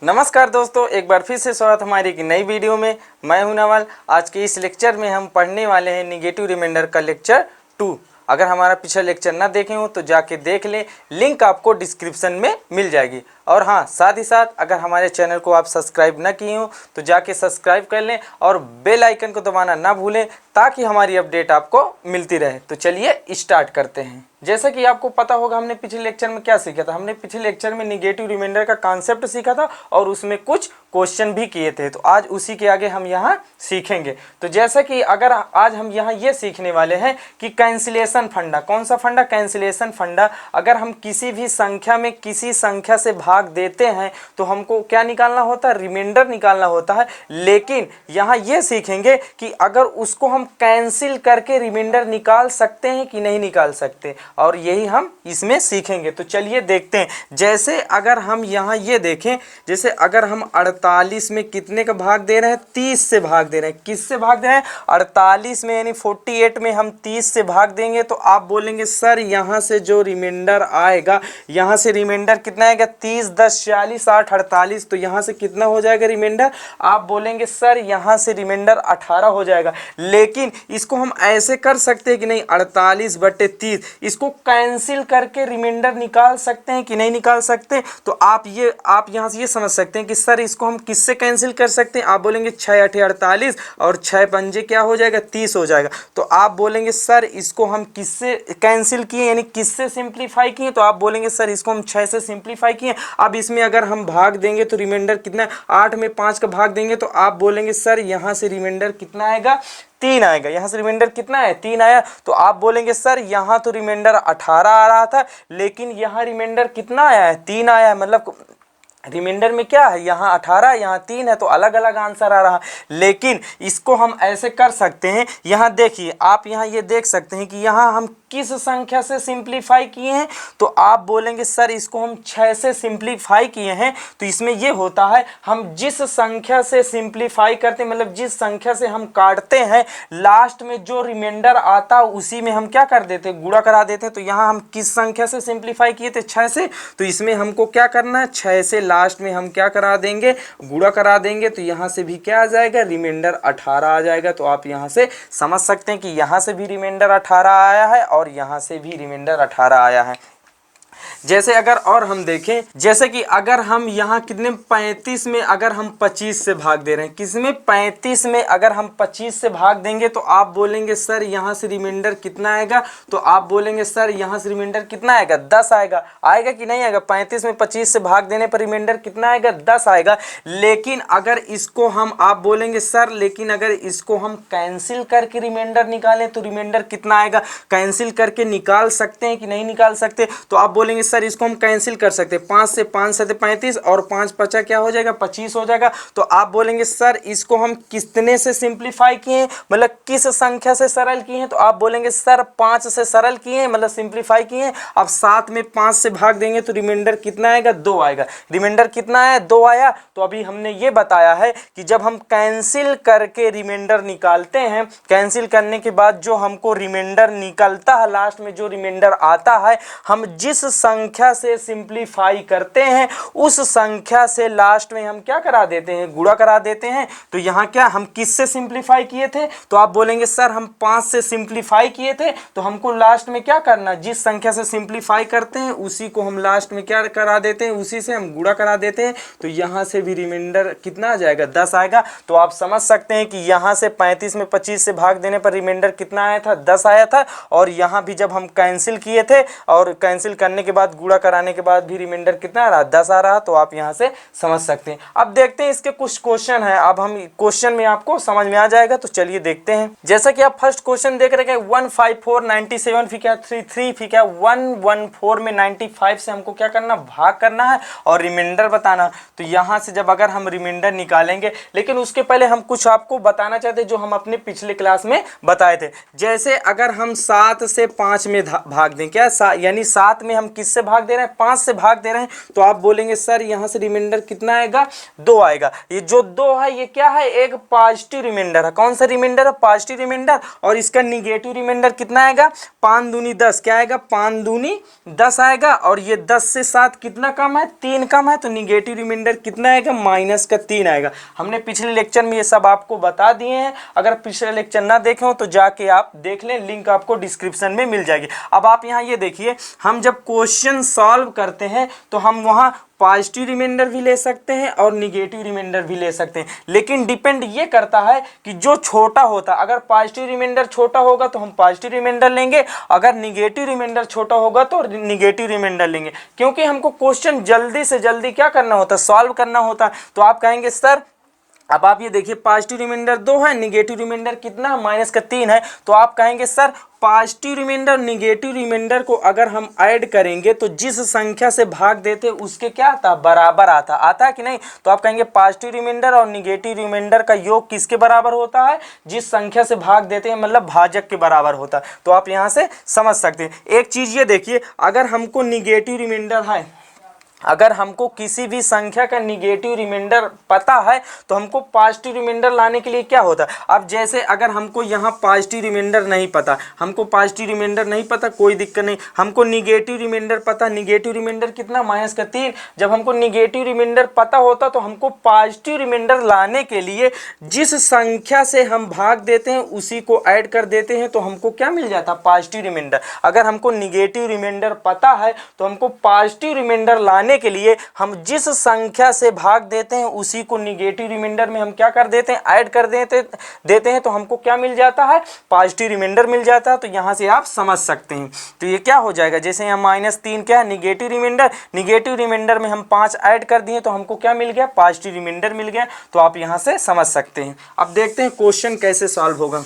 नमस्कार दोस्तों, एक बार फिर से स्वागत हमारी एक नई वीडियो में। मैं हूं नवल। आज के इस लेक्चर में हम पढ़ने वाले हैं निगेटिव रिमाइंडर का लेक्चर 2। अगर हमारा पिछला लेक्चर ना देखे हो तो जाके देख लें, लिंक आपको डिस्क्रिप्शन में मिल जाएगी। और हाँ, साथ ही साथ अगर हमारे चैनल को आप सब्सक्राइब ना किए हो तो जाके सब्सक्राइब कर लें और बेल आइकन को दबाना ना भूलें ताकि हमारी अपडेट आपको मिलती रहे। तो चलिए स्टार्ट करते हैं। जैसा कि आपको पता होगा, हमने पिछले लेक्चर में क्या सीखा था। हमने पिछले लेक्चर में निगेटिव रिमाइंडर का कॉन्सेप्ट सीखा था और उसमें कुछ क्वेश्चन भी किए थे। तो आज उसी के आगे हम यहाँ सीखेंगे। तो जैसा कि अगर आज हम यहाँ ये सीखने वाले हैं कि कैंसिलेशन फंडा, कौन सा फंडा? कैंसिलेशन फंडा। अगर हम किसी भी संख्या में किसी संख्या से भाग देते हैं तो हमको क्या निकालना होता है? रिमाइंडर निकालना होता है। लेकिन यहाँ ये सीखेंगे कि अगर उसको हम कैंसिल करके रिमाइंडर निकाल सकते हैं कि नहीं निकाल सकते, और यही हम इसमें सीखेंगे। तो चलिए देखते हैं। जैसे अगर हम यहाँ ये देखें, जैसे अगर हम 48 में कितने का भाग दे रहे हैं? 30 से भाग दे रहे हैं। किससे भाग दे रहे हैं? 48 में, यानी 48 में हम 30 से भाग देंगे तो आप बोलेंगे सर यहाँ से जो रिमाइंडर आएगा, यहाँ से रिमाइंडर कितना आएगा? 30, 10, 40, 8, 48। तो यहाँ से कितना हो जाएगा रिमाइंडर? आप बोलेंगे सर यहाँ से रिमाइंडर 18 हो जाएगा। लेकिन इसको हम ऐसे कर सकते हैं कि नहीं, 48/30 इसको कैंसिल करके रिमाइंडर निकाल सकते हैं कि नहीं निकाल सकते? तो आप यहाँ से ये समझ सकते हैं कि सर इसको हम किससे कैंसिल कर सकते हैं। आप बोलेंगे 6 8 48 और 6 पंजे क्या हो जाएगा? 30 हो जाएगा। तो आप बोलेंगे सर इसको हम किससे कैंसिल किए, यानी किससे सिंप्लीफाई किए? तो आप बोलेंगे सर इसको हम 6 से सिंप्लीफाई किए। अब इसमें अगर हम भाग देंगे तो रिमाइंडर कितना? 8 में 5 का भाग देंगे तो आप बोलेंगे सर यहाँ से रिमाइंडर कितना आएगा? 3 आएगा। यहाँ से रिमाइंडर कितना है? 3 आया। तो आप बोलेंगे सर यहाँ तो रिमाइंडर 18 आ रहा था, लेकिन यहाँ रिमाइंडर कितना आया है? 3 आया है। मतलब रिमाइंडर में क्या है? यहाँ 18, यहाँ 3 है, तो अलग अलग आंसर आ रहा। लेकिन इसको हम ऐसे कर सकते हैं। यहाँ देखिए, आप यहाँ ये देख सकते हैं कि यहाँ हम किस संख्या से सिंप्लीफाई किए हैं? तो आप बोलेंगे सर इसको हम 6 से सिंप्लीफाई किए हैं। तो इसमें ये होता है, हम जिस संख्या से सिंप्लीफाई करते हैं, मतलब जिस संख्या से हम काटते हैं, लास्ट में जो रिमाइंडर आता है उसी में हम क्या कर देते हैं? गुणा करा देते हैं। तो यहाँ हम किस संख्या से सिंप्लीफाई किए थे? 6 से। तो इसमें हमको क्या करना है? 6 से लास्ट में हम क्या करा देंगे? गुणा करा देंगे। तो यहाँ से भी क्या आ जाएगा? रिमाइंडर 18 आ जाएगा। तो आप यहाँ से समझ सकते हैं कि यहाँ से भी रिमाइंडर 18 आया है और यहाँ से भी रिमाइंडर 18 आया है। जैसे अगर और हम देखें, जैसे कि अगर हम यहाँ कितने 35 में अगर हम 25 से भाग दे रहे हैं, किसमें? 35 में अगर हम 25 से भाग देंगे तो आप बोलेंगे सर यहाँ से रिमाइंडर कितना आएगा? तो आप बोलेंगे सर यहाँ से रिमाइंडर कितना आएगा? 10 आएगा। आएगा कि नहीं आएगा? 35 में 25 से भाग देने पर रिमाइंडर कितना आएगा? 10 आएगा। लेकिन अगर इसको हम, आप बोलेंगे सर लेकिन अगर इसको हम कैंसिल करके रिमाइंडर निकालें तो रिमाइंडर कितना आएगा? कैंसिल करके निकाल सकते हैं कि नहीं निकाल सकते? तो आप बोलेंगे सर इसको हम कैंसिल कर सकते हैं। 5 से 5 7 35 और 5 5 क्या हो जाएगा? 25 हो जाएगा। तो आप बोलेंगे सर इसको हम कितने से सिंप्लीफाई किए हैं, मतलब किस संख्या से सरल किए हैं? तो आप बोलेंगे सर 5 से सरल किए हैं, मतलब सिंप्लीफाई किए हैं। अब 7 में 5 से भाग देंगे तो रिमाइंडर कितना आएगा? 2 आएगा। रिमाइंडर कितना आया? 2 आया। तो अभी हमने ये बताया है कि जब हम कैंसिल करके रिमाइंडर निकालते हैं, कैंसिल करने के बाद जो हमको रिमाइंडर निकलता है, लास्ट में जो रिमाइंडर आता है, हम जिस संख्या से सिंप्लीफाई करते हैं उस संख्या से लास्ट में हम क्या करा देते हैं? गुणा करा देते हैं। तो यहाँ क्या हम किससे सिंप्लीफाई किए थे? तो आप बोलेंगे सर हम 5 से सिंप्लीफाई किए थे। तो हमको लास्ट में क्या करना? जिस संख्या से सिंप्लीफाई करते हैं उसी को हम लास्ट में क्या करा देते हैं? उसी से हम गुणा करा देते हैं। तो यहाँ से भी रिमाइंडर कितना आ जाएगा? 10 आएगा। तो आप समझ सकते हैं कि यहाँ से 35 में 25 से भाग देने पर रिमाइंडर कितना आया था? 10 आया था। और यहाँ भी जब हम कैंसिल किए थे और कैंसिल करने के बाद गुणा कराने के बाद भी रिमाइंडर कितना आ रहा? 10 आ रहा। तो आप यहाँ से समझ सकते हैं। अब देखते हैं इसके कुछ क्वेश्चन है। अब हम क्वेश्चन में आपको समझ में आ जाएगा। तो चलिए देखते हैं। जैसा कि आप फर्स्ट क्वेश्चन देख रहे हैं 154 97 फिर क्या 33 फिर क्या 114 में 95 से हमको क्या करना? भाग करना है और रिमाइंडर बताना। तो यहाँ से जब अगर हम रिमाइंडर निकालेंगे, लेकिन उसके पहले हम कुछ आपको बताना चाहते हैं जो हम अपने पिछले क्लास में बताए थे। जैसे अगर हम 7 से 5 में भाग दें, क्या यानी 7 में हम किससे भाग दे रहे हैं, 5 से भाग दे रहे हैं, तो आप बोलेंगे सर यहाँ से रिमाइंडर कितना आएगा, 2 आएगा। ये जो 2 है ये क्या है, एक पॉजिटिव रिमाइंडर है। कौन सा रिमाइंडर है, पॉजिटिव रिमाइंडर। और इसका निगेटिव रिमाइंडर कितना आएगा, 5 दूनी 10, क्या आएगा, 5 दूनी 10 आएगा। और ये 10 से 7 कितना कम है, 3 कम है, तो निगेटिव रिमाइंडर कितना आएगा, -3 आएगा। हमने पिछले लेक्चर में ये सब आपको बता दिए हैं। अगर पिछले लेक्चर ना देखे हो तो जाके आप देख लें, लिंक आपको डिस्क्रिप्शन में मिल जाएगी। अब आप यहाँ ये देखिए, हम जब क्वेश्चन सॉल्व करते हैं तो हम वहाँ पॉजिटिव रिमाइंडर भी ले सकते हैं और निगेटिव रिमाइंडर भी ले सकते हैं, लेकिन डिपेंड ये करता है कि जो छोटा होता है, अगर पॉजिटिव रिमाइंडर छोटा होगा तो हम पॉजिटिव रिमाइंडर लेंगे, अगर निगेटिव रिमाइंडर छोटा होगा तो निगेटिव रिमाइंडर लेंगे, क्योंकि हमको क्वेश्चन जल्दी से जल्दी क्या करना होता है, सॉल्व करना होता है। तो आप कहेंगे सर, अब आप ये देखिए पॉजिटिव रिमाइंडर 2 है, निगेटिव रिमाइंडर कितना, -3 है, तो आप कहेंगे sir positive remainder negative remainder को अगर हम ऐड करेंगे तो जिस संख्या से भाग देते उसके क्या आता, बराबर आता है कि नहीं। तो आप कहेंगे पॉजिटिव रिमाइंडर और निगेटिव रिमाइंडर का योग किसके बराबर होता है, जिस संख्या से भाग देते हैं, मतलब भाजक के बराबर होता है। तो आप यहाँ से समझ सकते हैं। एक चीज़ ये देखिए, अगर हमको निगेटिव रिमाइंडर है, अगर हमको किसी भी संख्या का निगेटिव रिमाइंडर पता है तो हमको पॉजिटिव रिमाइंडर लाने के लिए क्या होता है। अब जैसे अगर हमको यहाँ पॉजिटिव रिमाइंडर नहीं पता, हमको पॉजिटिव रिमाइंडर नहीं पता, कोई दिक्कत नहीं, हमको निगेटिव रिमाइंडर पता, निगेटिव रिमाइंडर कितना, -3। जब हमको निगेटिव रिमाइंडर पता होता तो हमको पॉजिटिव रिमाइंडर लाने के लिए जिस संख्या से हम भाग देते हैं उसी को ऐड कर देते हैं, तो हमको क्या मिल जाता, पॉजिटिव रिमाइंडर। अगर हमको निगेटिव रिमाइंडर पता है तो हमको पॉजिटिव रिमाइंडर लाने के लिए हम जिस संख्या से भाग देते हैं उसी को निगेटिव रिमाइंडर में हम क्या कर देते हैं, ऐड कर देते हैं, तो हमको क्या मिल जाता है, पॉजिटिव रिमाइंडर मिल जाता है। तो यहाँ से आप समझ सकते हैं। तो ये क्या हो जाएगा, जैसे यहाँ -3 क्या है, निगेटिव रिमाइंडर, निगेटिव रिमाइंडर में हम 5 ऐड कर दिए तो हमको क्या मिल गया, पॉजिटिव रिमाइंडर मिल गया। तो आप यहाँ से समझ सकते हैं। अब देखते हैं क्वेश्चन कैसे सॉल्व होगा।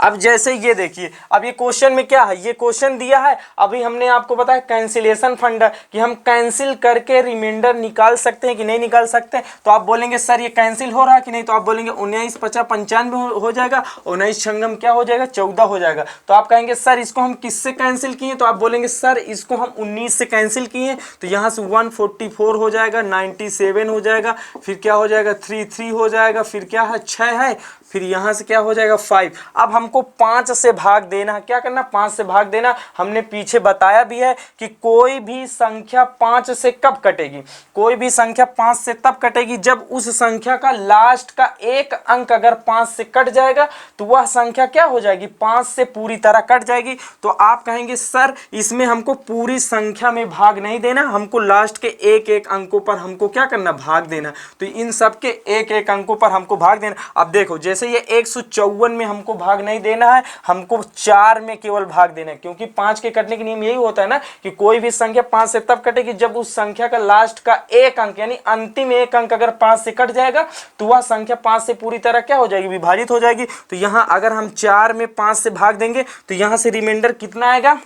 अब जैसे ये देखिए, अब ये क्वेश्चन में क्या है, ये क्वेश्चन दिया है, अभी हमने आपको बताया कैंसिलेशन फंड कि हम कैंसिल करके रिमाइंडर निकाल सकते हैं कि नहीं निकाल सकते हैं। तो आप बोलेंगे सर ये कैंसिल हो रहा है कि नहीं, तो आप बोलेंगे 19 50 95 हो जाएगा, 19 छंगम क्या हो जाएगा, 14 हो जाएगा। तो आप कहेंगे सर इसको हम किससे कैंसिल किए, तो आप बोलेंगे सर इसको हम 19 से कैंसिल किए, तो यहाँ से 144 हो जाएगा, 97 हो जाएगा, फिर क्या हो जाएगा, 3 हो जाएगा, फिर क्या है, 6 है, फिर यहाँ से क्या हो जाएगा, 5। अब हमको 5 से भाग देना है, क्या करना, 5 से भाग देना। हमने पीछे बताया भी है कि कोई भी संख्या 5 से कब कटेगी, कोई भी संख्या 5 से तब कटेगी जब उस संख्या का लास्ट का एक अंक अगर 5 से कट जाएगा तो वह संख्या क्या हो जाएगी, 5 से पूरी तरह कट जाएगी। तो आप कहेंगे सर इसमें हमको पूरी संख्या में भाग नहीं देना, हमको लास्ट के एक एक अंकों पर हमको क्या करना, भाग देना। तो इन सब के एक एक अंकों पर हमको भाग देना। अब देखो जैसे ये 154 में हमको भाग नहीं देना है, हमको 4 में केवल भाग देना है, क्योंकि 5 के कटने के नियम यही होता है ना कि कोई भी संख्या 5 से तब कटेगी जब उस संख्या का लास्ट का एक अंक यानी अंतिम एक अंक अगर 5 से कट जाएगा तो वह संख्या 5 से पूरी तरह क्या हो जाएगी, विभाजित हो जाएगी। तो यहाँ अगर हम 4 में 5 से भाग देंगे तो यहाँ से रिमाइंडर कितना आएगा,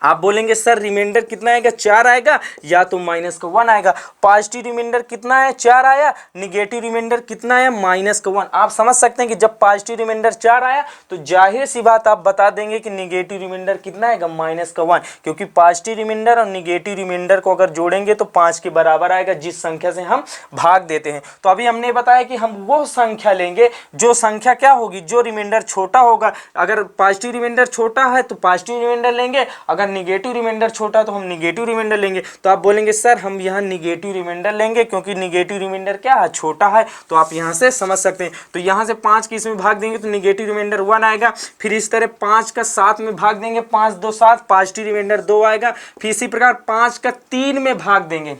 आप बोलेंगे सर रिमाइंडर कितना आएगा, 4 आएगा या तो -1 आएगा। पॉजिटिव रिमाइंडर कितना है, 4 आया, निगेटिव रिमाइंडर कितना है, -1। आप समझ सकते हैं कि जब पॉजिटिव रिमाइंडर 4 आया तो जाहिर सी बात आप बता देंगे कि निगेटिव रिमाइंडर कितना आएगा, -1, क्योंकि पॉजिटिव रिमाइंडर और निगेटिव रिमाइंडर को अगर जोड़ेंगे तो 5 के बराबर आएगा जिस संख्या से हम भाग देते हैं। तो अभी हमने बताया कि हम वो संख्या लेंगे जो संख्या क्या होगी, जो रिमाइंडर छोटा होगा। अगर पॉजिटिव रिमाइंडर छोटा है तो पॉजिटिव रिमाइंडर लेंगे, अगर निगेटिव रिमाइंडर छोटा तो हम निगेटिव रिमाइंडर लेंगे। तो आप बोलेंगे सर हम यहाँ निगेटिव रिमाइंडर लेंगे क्योंकि निगेटिव रिमाइंडर क्या है, छोटा है। तो आप यहाँ से समझ सकते हैं। तो यहाँ से 5 के इसमें भाग देंगे तो निगेटिव रिमाइंडर 1 आएगा। फिर इस तरह 5 का 7 में भाग देंगे, 5 2 7, पॉजिटिव रिमाइंडर 2 आएगा। फिर इसी प्रकार 5 का 3 में भाग देंगे।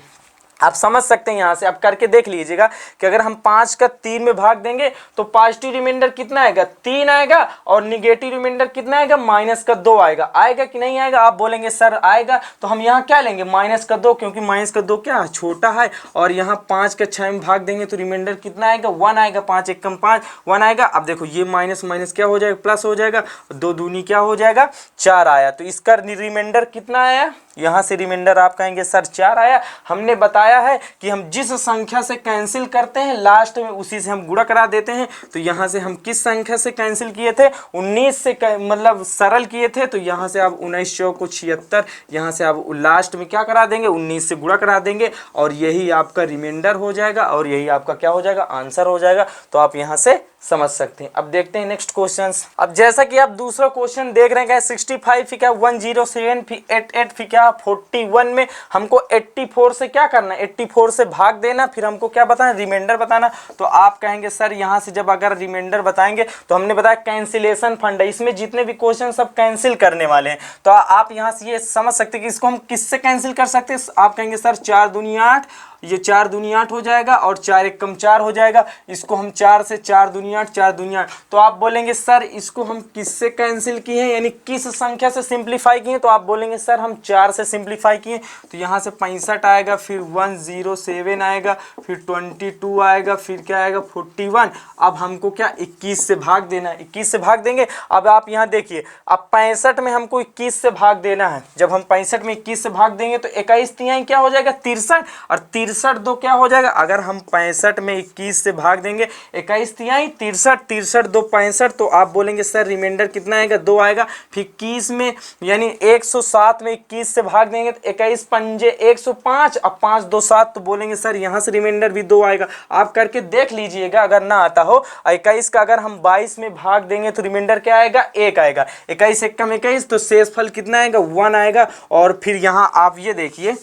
आप समझ सकते हैं, यहाँ से आप करके देख लीजिएगा कि अगर हम 5 का 3 में भाग देंगे तो पॉजिटिव रिमाइंडर कितना आएगा, 3 आएगा, और निगेटिव रिमाइंडर कितना आएगा, -2 आएगा। आएगा कि नहीं आएगा, आप बोलेंगे सर आएगा। तो हम यहाँ क्या लेंगे, -2, क्योंकि -2 क्या है, छोटा है। और यहाँ 5 का 6 में भाग देंगे तो रिमाइंडर कितना आएगा, 1 आएगा। 5 1 कम 5, 1 आएगा। अब देखो ये माइनस माइनस क्या हो जाएगा, प्लस हो जाएगा। 2 दूनी क्या हो जाएगा, 4 आया। तो इसका रिमाइंडर कितना आया, यहाँ से रिमाइंडर आप कहेंगे सर 4 आया। हमने बताया बताया है कि हम जिस संख्या से कैंसिल करते हैं लास्ट में उसी से हम गुणा करा देते हैं। तो यहाँ से हम किस संख्या से कैंसिल किए थे, 19 से मतलब सरल किए थे। तो यहाँ से आप 19 को 76, यहाँ से आप लास्ट में क्या करा देंगे, 19 से गुणा करा देंगे और यही आपका रिमाइंडर हो जाएगा और यही आपका क्या हो जाएगा, आंसर हो जाएगा। तो आप यहाँ से समझ सकते हैं। अब देखते हैं नेक्स्ट क्वेश्चन। अब जैसा कि आप दूसरा क्वेश्चन देख रहे हैं 65 फिर क्या 107 फिर 88 फिर क्या 41 में हमको 84 से क्या करना है, 84 से भाग देना, फिर हमको क्या बताना, रिमाइंडर बताना। तो आप कहेंगे सर यहाँ से जब अगर रिमाइंडर बताएंगे तो हमने बताया कैंसिलेशन फंड है, इसमें जितने भी क्वेश्चन सब कैंसिल करने वाले हैं। तो आप यहाँ से ये समझ सकते हैं कि इसको हम किससे कैंसिल कर सकते हैं। आप कहेंगे सर 4 दूनी 8, ये 4 दूनी 8 हो जाएगा और 4 एक कम 4 हो जाएगा। इसको हम 4 से 4 दूनी 8, 4 दूनी 8। तो आप बोलेंगे सर इसको हम किससे कैंसिल किए हैं, यानी किस संख्या से सिंप्लीफाई किए। तो आप बोलेंगे सर हम 4 से सिंप्लीफाई किए। तो यहाँ से 65 आएगा, फिर 107 आएगा, फिर 22 आएगा, फिर क्या आएगा 41। अब हमको क्या 21 से भाग देना है, 21 से भाग देंगे। अब आप यहाँ देखिए, अब 65 में हमको 21 से भाग देना है। जब हम 65 में 21 से भाग देंगे तो 21 तिहाई क्या हो जाएगा 63 और 63 दो क्या हो जाएगा। अगर हम 65 में 21 से भाग देंगे 21 तिहाई 63, 63 दो 65। तो आप बोलेंगे सर रिमाइंडर कितना आएगा, 2 आएगा। फिर 21 में यानी 107 में 21 से भाग देंगे तो 21 पंजे 105, अब 5 2 7। तो बोलेंगे सर यहाँ से रिमाइंडर भी 2 आएगा। आप करके देख लीजिएगा अगर ना आता हो। 21 का अगर हम 22 में भाग देंगे तो रिमाइंडर क्या आएगा, 1 आएगा। 21 एक कम 21 तो शेष फल कितना आएगा, 1 आएगा। और फिर यहाँ आप ये देखिए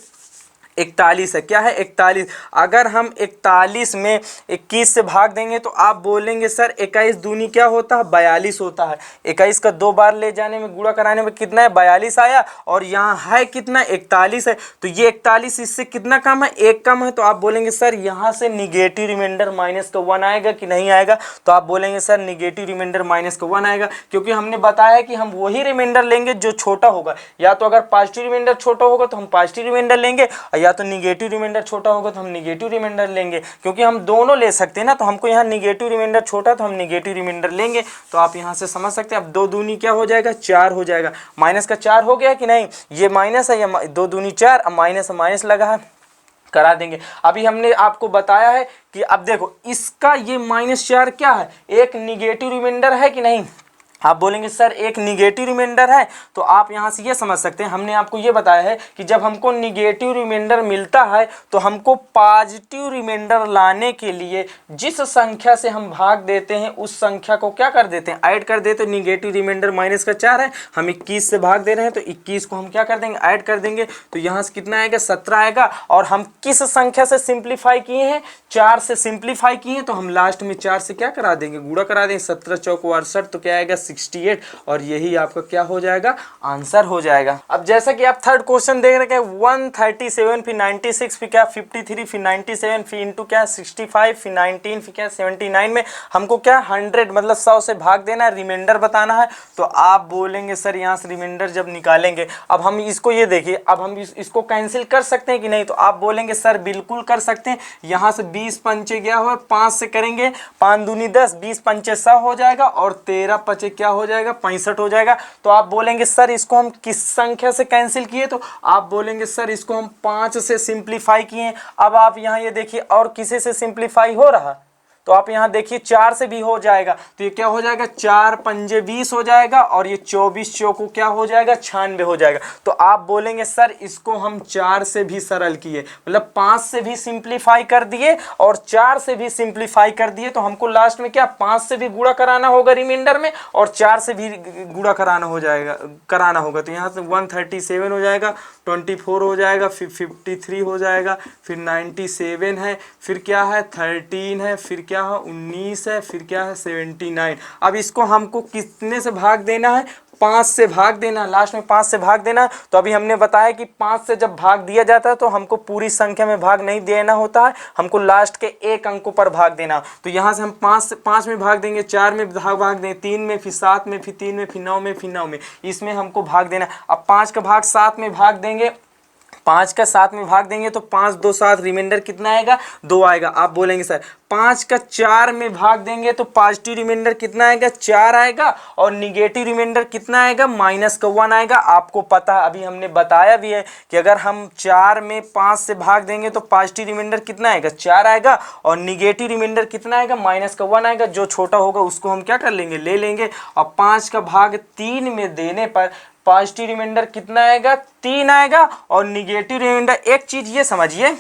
41 है, क्या है 41। अगर हम 41 में 21 से भाग देंगे तो आप बोलेंगे सर 21 दूनी क्या होता है, 42 होता है। 21 का 2 बार ले जाने में गुणा कराने में कितना है, 42 आया और यहाँ है कितना 41 है। तो ये 41 इससे कितना कम है, 1 कम है। तो आप बोलेंगे सर यहाँ से निगेटिव रिमाइंडर माइनस का 1 आएगा कि नहीं आएगा। तो आप बोलेंगे सर निगेटिव रिमाइंडर माइनस का 1 आएगा, क्योंकि हमने बताया कि हम वही रिमाइंडर लेंगे जो छोटा होगा। या तो अगर पॉजिटिव रिमाइंडर छोटा होगा तो हम पॉजिटिव रिमाइंडर लेंगे, या तो निगेटिव रिमाइंडर छोटा होगा तो हम निगेटिव रिमाइंडर लेंगे, क्योंकि हम दोनों ले सकते हैं ना। तो हमको यहाँ निगेटिव रिमाइंडर छोटा तो हम निगेटिव रिमाइंडर लेंगे। तो आप यहाँ से समझ सकते हैं। अब 2 दूनी क्या हो जाएगा, 4 हो जाएगा। माइनस का 4 हो गया कि नहीं, ये माइनस है, या 2 दूनी 4, अब माइनस माइनस लगा है, करा देंगे। अभी हमने आपको बताया है कि अब देखो इसका ये -4 क्या है, एक निगेटिव रिमाइंडर है कि नहीं। आप बोलेंगे सर एक निगेटिव रिमाइंडर है। तो आप यहाँ से ये समझ सकते हैं, हमने आपको ये बताया है कि जब हमको निगेटिव रिमाइंडर मिलता है तो हमको पॉजिटिव रिमाइंडर लाने के लिए जिस संख्या से हम भाग देते हैं उस संख्या को क्या कर देते हैं, ऐड कर देते हैं। निगेटिव रिमाइंडर माइनस का 4 है, हम 21 से भाग दे रहे हैं तो 21 को हम क्या कर देंगे, ऐड कर देंगे। तो यहाँ से कितना आएगा, 17 आएगा। और हम किस संख्या से सिंप्लीफाई किए हैं, 4 से सिंप्लीफाई किए हैं। तो हम लास्ट में 4 से क्या करा देंगे, गुणा करा देंगे। 17 चौक 68, तो क्या आएगा 68, और यही आपका क्या हो जाएगा, आंसर हो जाएगा। अब जैसा कि आप थर्ड क्वेश्चन देख रहे हैं 137 फिर 96 फिर क्या 53 फिर 97 फिर इंटू क्या 65 फिर 19 फिर क्या 79 में हमको क्या 100 मतलब 100 से भाग देना है, रिमाइंडर बताना है। तो आप बोलेंगे सर यहाँ से रिमाइंडर जब निकालेंगे, अब हम इसको ये देखिए, अब हम इसको कैंसिल कर सकते हैं कि नहीं। तो आप बोलेंगे सर बिल्कुल कर सकते हैं। यहाँ से 20 पंचे क्या हुआ, 5 से करेंगे, 5 दूनी 10, 20 पंचे 100 हो जाएगा और 13 पचे क्या हो जाएगा, 65 हो जाएगा। तो आप बोलेंगे सर इसको हम किस संख्या से कैंसिल किए। तो आप बोलेंगे सर इसको हम 5 से सिंप्लीफाई किए। अब आप यहाँ ये देखिए और किसी से सिंप्लीफाई हो रहा, तो आप यहाँ देखिए 4 से भी हो जाएगा। तो ये क्या हो जाएगा, 4 पंजे 20 हो जाएगा और ये 24 चौको क्या हो जाएगा, 96 हो जाएगा। तो आप बोलेंगे सर इसको हम 4 से भी सरल किए, मतलब 5 से भी सिंप्लीफाई कर दिए और 4 से भी सिंप्लीफाई कर दिए। तो हमको लास्ट में क्या 5 से भी गुणा कराना होगा रिमाइंडर में और 4 से भी गुणा कराना होगा। तो यहाँ से 137 हो जाएगा, 24 हो जाएगा, फिर 53 हो जाएगा, फिर 97 है, फिर क्या है 13 है, फिर क्या है 19 है, फिर क्या है 79। अब इसको हमको कितने से भाग देना है, 5 से भाग देना, लास्ट में 5 से भाग देना। तो अभी हमने बताया कि 5 से जब भाग दिया जाता है तो हमको पूरी संख्या में भाग नहीं देना होता है, हमको लास्ट के एक अंकों पर भाग देना। तो यहाँ से हम 5 में भाग देंगे, 4 में भाग देंगे, 3 में, फिर 7 में, फिर 3 में, फिर 9 में, फिर 9 में, इसमें हमको भाग देना। अब 5 का भाग 7 में भाग देंगे 5 का 7 में भाग देंगे तो 5 2 7, रिमाइंडर कितना आएगा 2 आएगा। आप बोलेंगे सर 5 का 4 में भाग देंगे तो पॉजिटिव रिमाइंडर कितना आएगा 4 आएगा, और निगेटिव रिमाइंडर कितना आएगा -1 आएगा। आपको पता है, अभी हमने बताया भी है कि अगर हम 4 में 5 से भाग देंगे तो पॉजिटिव रिमाइंडर कितना आएगा 4 आएगा, और निगेटिव रिमाइंडर कितना आएगा -1 आएगा। जो छोटा होगा उसको हम क्या कर लेंगे, ले लेंगे। और 5 का भाग 3 में देने पर पॉजिटिव रिमाइंडर कितना आएगा 3 आएगा, और निगेटिव रिमाइंडर, एक चीज ये समझिए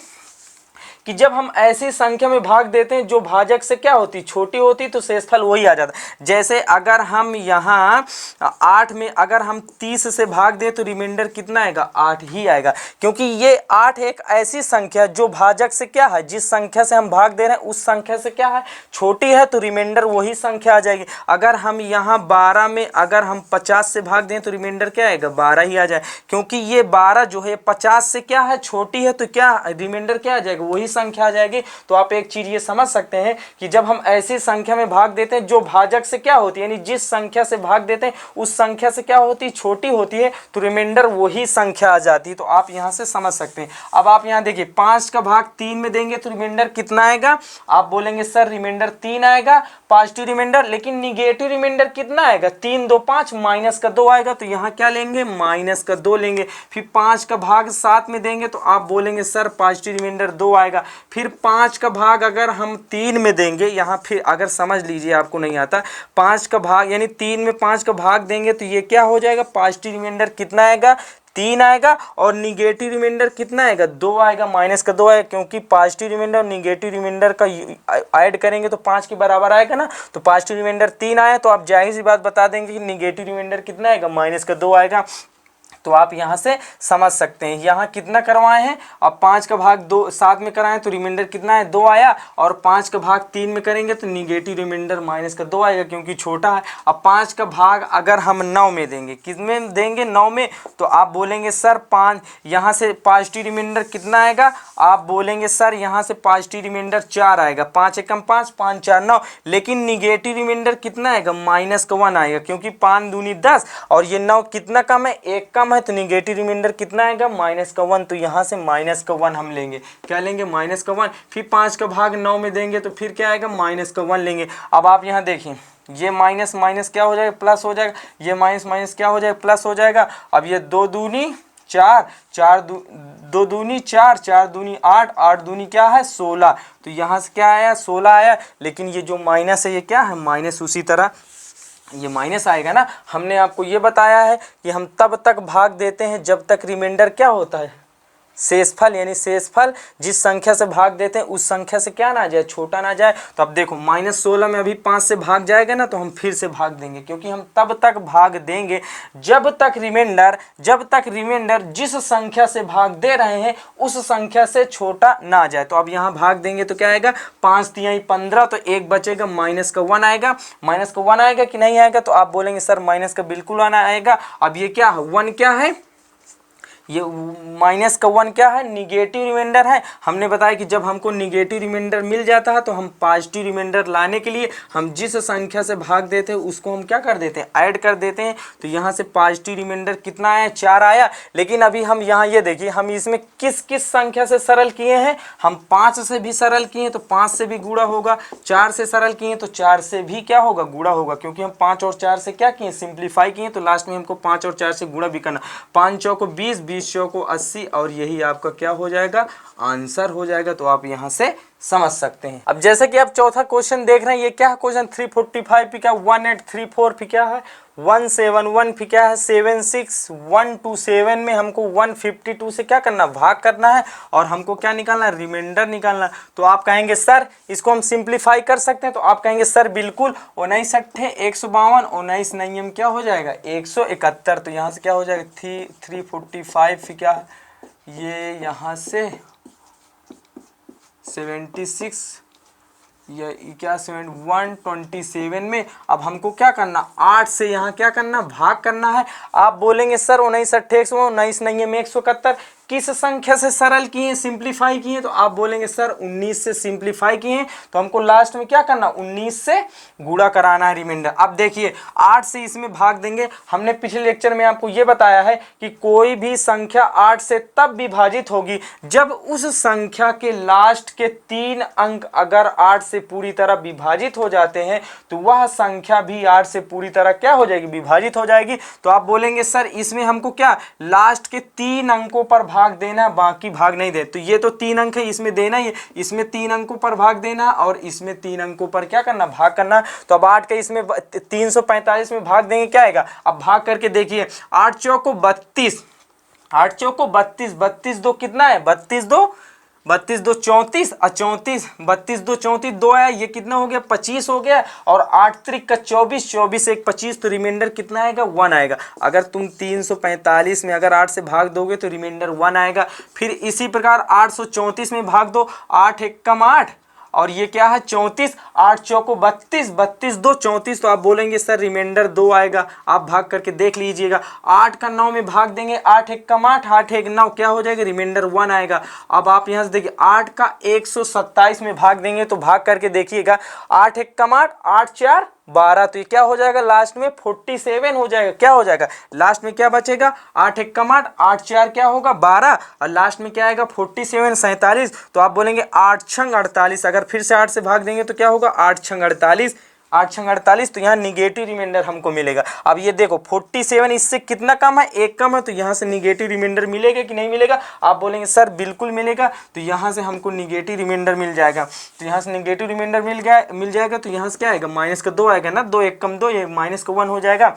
कि जब हम ऐसी संख्या में भाग देते हैं जो भाजक से क्या होती, छोटी होती, तो शेषफल वही आ जाता है। जैसे अगर हम यहाँ 8 में अगर हम 30 से भाग दें तो रिमाइंडर कितना आएगा 8 ही आएगा, क्योंकि ये 8 एक ऐसी संख्या जो भाजक से क्या है, जिस संख्या से हम भाग दे रहे हैं उस संख्या से क्या है, छोटी है, तो रिमाइंडर वही संख्या आ जाएगी। अगर हम यहाँ 12 में अगर हम 50 से भाग दें तो रिमाइंडर क्या आएगा 12 ही आ जाए, क्योंकि ये 12 जो है 50 से क्या है, छोटी है, तो क्या रिमाइंडर क्या आ जाएगा, वही संख्या आ जाएगी। तो आप एक चीज ये समझ सकते हैं कि जब हम ऐसी संख्या में भाग देते हैं जो भाजक से क्या होती है, यानी जिस संख्या से भाग देते हैं उस संख्या से क्या होती है, छोटी होती है, तो रिमाइंडर वही संख्या आ जाती है। तो आप यहां से समझ सकते हैं। अब आप यहां देखिए 5 का भाग 3 में देंगे तो रिमाइंडर कितना आएगा, आप बोलेंगे सर रिमाइंडर 3 आएगा पॉजिटिव रिमाइंडर, लेकिन निगेटिव रिमाइंडर कितना आएगा 3 2 5 -2 आएगा, तो यहाँ क्या लेंगे -2 लेंगे। फिर 5 का भाग 7 में देंगे तो आप बोलेंगे सर पॉजिटिव रिमाइंडर 2 आएगा। फिर 5 का भाग अगर हम 3 में देंगे, यहाँ फिर अगर समझ लीजिए आपको नहीं आता, 5 का भाग यानी 3 में 5 का भाग देंगे तो ये क्या हो जाएगा, पॉजिटिव रिमाइंडर कितना आएगा 3 आएगा, और निगेटिव रिमाइंडर कितना आएगा 2 आएगा, -2 आएगा, क्योंकि पॉजिटिव रिमाइंडर और निगेटिव रिमाइंडर का ऐड करेंगे तो 5 के बराबर आएगा ना। तो पॉजिटिव रिमाइंडर 3 आया तो आप जाहिर सी बात बता देंगे कि निगेटिव रिमाइंडर कितना आएगा -2 आएगा। तो आप यहाँ से समझ सकते हैं। यहाँ कितना करवाए हैं, अब 5 का भाग 2 7 में कराएं तो रिमाइंडर कितना है 2 आया, और 5 का भाग 3 में करेंगे तो निगेटिव रिमाइंडर -2 आएगा, क्योंकि छोटा है। अब 5 का भाग अगर हम 9 में देंगे, किसमें देंगे 9 में, तो आप बोलेंगे सर 5 यहाँ से पॉजिटिव रिमाइंडर कितना आएगा, आप बोलेंगे सर यहाँ से पॉजिटिव रिमाइंडर 4 आएगा, 5 एकम 5 5 4 9, लेकिन निगेटिव रिमाइंडर कितना आएगा -1 आएगा, क्योंकि 5 दूनी 10 और ये 9 कितना कम है 1 कम है, तो निगेटिव रिमाइंडर कितना आएगा -1। तो यहाँ से -1 हम लेंगे, क्या लेंगे -1। फिर 5 का भाग 9 में देंगे तो फिर क्या आएगा -1 लेंगे। अब आप यहाँ देखिए ये माइनस माइनस क्या हो जाएगा प्लस हो जाएगा, ये माइनस माइनस क्या हो जाएगा प्लस हो जाएगा। अब ये 2 दूनी 4 2 दूनी 4 4 दूनी 8 8 दूनी क्या है 16, तो यहाँ से क्या आया 16 आया। लेकिन ये जो माइनस है ये क्या है माइनस, उसी तरह ये माइनस आएगा ना। हमने आपको ये बताया है कि हम तब तक भाग देते हैं जब तक रिमाइंडर क्या होता है शेषफल, यानी शेषफल जिस संख्या से भाग देते हैं उस संख्या से क्या ना जाए, छोटा ना जाए। तो अब देखो -16 में अभी 5 से भाग जाएगा ना, तो हम फिर से भाग देंगे, क्योंकि हम तब तक भाग देंगे जब तक रिमाइंडर जिस संख्या से भाग दे रहे हैं उस संख्या से छोटा ना जाए। तो अब यहाँ भाग देंगे तो क्या आएगा 5 तिहाई 15, तो एक बचेगा -1 आएगा। -1 आएगा कि नहीं आएगा, तो आप बोलेंगे सर माइनस का बिल्कुल आना आएगा। अब ये क्या है 1 क्या है, ये -1 क्या है निगेटिव रिमाइंडर है। हमने बताया कि जब हमको निगेटिव रिमाइंडर मिल जाता है तो हम पॉजिटिव रिमाइंडर लाने के लिए हम जिस संख्या से भाग देते हैं उसको हम क्या कर देते हैं ऐड कर देते हैं। तो यहाँ से पॉजिटिव रिमाइंडर कितना आया 4 आया। लेकिन अभी हम यहाँ ये देखिए हम इसमें किस किस संख्या से सरल किए हैं, हम 5 से भी सरल किए तो 5 से भी गुणा होगा, 4 से सरल किए तो 4 से भी क्या होगा गुणा होगा, क्योंकि हम 5 और 4 से क्या किए सिंप्लीफाई किए। तो लास्ट में हमको 5 और 4 से गुणा भी करना, 5 चौको 20 20 चौको 80 और यही आपका क्या हो जाएगा आंसर हो जाएगा। तो आप यहाँ से समझ सकते हैं। अब जैसे कि आप चौथा क्वेश्चन देख रहे हैं, ये क्या है क्वेश्चन 345 फिर क्या 1834 फिर क्या है 171 फिर क्या है 76 127 में हमको 152 से क्या करना भाग करना है और हमको क्या निकालना है रिमाइंडर निकालना। तो आप कहेंगे सर इसको हम सिंप्लीफाई कर सकते हैं, तो आप कहेंगे सर बिल्कुल 19 अट्ठे 152 19 नहीं क्या हो जाएगा 171। तो यहाँ से क्या हो जाएगा 345 फिर क्या है ये यहाँ से 76 ये क्या 127 में अब हमको क्या करना 8 से यहाँ क्या करना भाग करना है। आप बोलेंगे सर 19 अट्ठे 119 नहीं है 171, किस संख्या से सरल किए, सिंप्लीफाई किए, तो आप बोलेंगे सर 19 से सिंप्लीफाई किए, तो हमको लास्ट में क्या करना, 19 से गुणा कराना है रिमाइंडर। अब देखिए 8 से इसमें भाग देंगे। हमने पिछले लेक्चर में आपको ये बताया है कि कोई भी संख्या 8 से तब विभाजित होगी जब उस संख्या के लास्ट के 3 अंक अगर 8 से पूरी तरह विभाजित हो जाते हैं तो वह संख्या भी 8 से पूरी तरह क्या हो जाएगी, विभाजित हो जाएगी। तो आप बोलेंगे सर इसमें हमको क्या लास्ट के 3 अंकों पर भाग देना है, बाकी भाग नहीं दे। तो ये तो 3 अंक है, इसमें देना ही है, इसमें 3 अंकों पर भाग देना और इसमें 3 अंकों पर क्या करना, भाग करना। तो अब 8 के इसमें 345 में भाग देंगे, क्या आएगा, अब भाग करके देखिए 8 चौको 32, 8 चौको 32, 32 दो कितना है, 32 दो 34 और 34, 32 दो 34, 2 आया, ये कितना हो गया, 25 हो गया, और 8 त्रिक का 24, 24 एक 25, तो रिमाइंडर कितना आएगा, 1 आएगा। अगर तुम 345 में अगर 8 से भाग दोगे तो रिमाइंडर 1 आएगा। फिर इसी प्रकार 834 में भाग दो, 8 एकम 8 और ये क्या है 34, 8 चौको 32, 32 दो 34, तो आप बोलेंगे सर रिमाइंडर 2 आएगा। आप भाग करके देख लीजिएगा, 8 का 9 में भाग देंगे, 8 एकम 8, 8 एक 9, क्या हो जाएगा, रिमाइंडर 1 आएगा। अब आप यहाँ से देखिए 8 का 127 में भाग देंगे, तो भाग करके देखिएगा 8 एकम 8, 8 4 12, तो ये क्या हो जाएगा, लास्ट में 47 हो जाएगा। क्या हो जाएगा, लास्ट में क्या बचेगा, 8 एकम 8, 8 4 क्या होगा 12, और लास्ट में क्या आएगा 47, 47। तो आप बोलेंगे 8 छंग 48, अगर फिर से 8 से भाग देंगे तो क्या होगा, 8 छंग 48, 8 छंग 48, तो यहाँ निगेटिव रिमाइंडर हमको मिलेगा। अब ये देखो 47 इससे कितना कम है, 1 कम है, तो यहाँ से निगेटिव रिमाइंडर मिलेगा कि नहीं मिलेगा, आप बोलेंगे सर बिल्कुल मिलेगा। तो यहाँ से हमको निगेटिव रिमाइंडर मिल जाएगा, तो यहाँ से निगेटिव रिमाइंडर मिल जाएगा, तो यहाँ से क्या आएगा, माइनस का 2 आएगा ना, 2 एकम 2, ये माइनस का 1 हो जाएगा।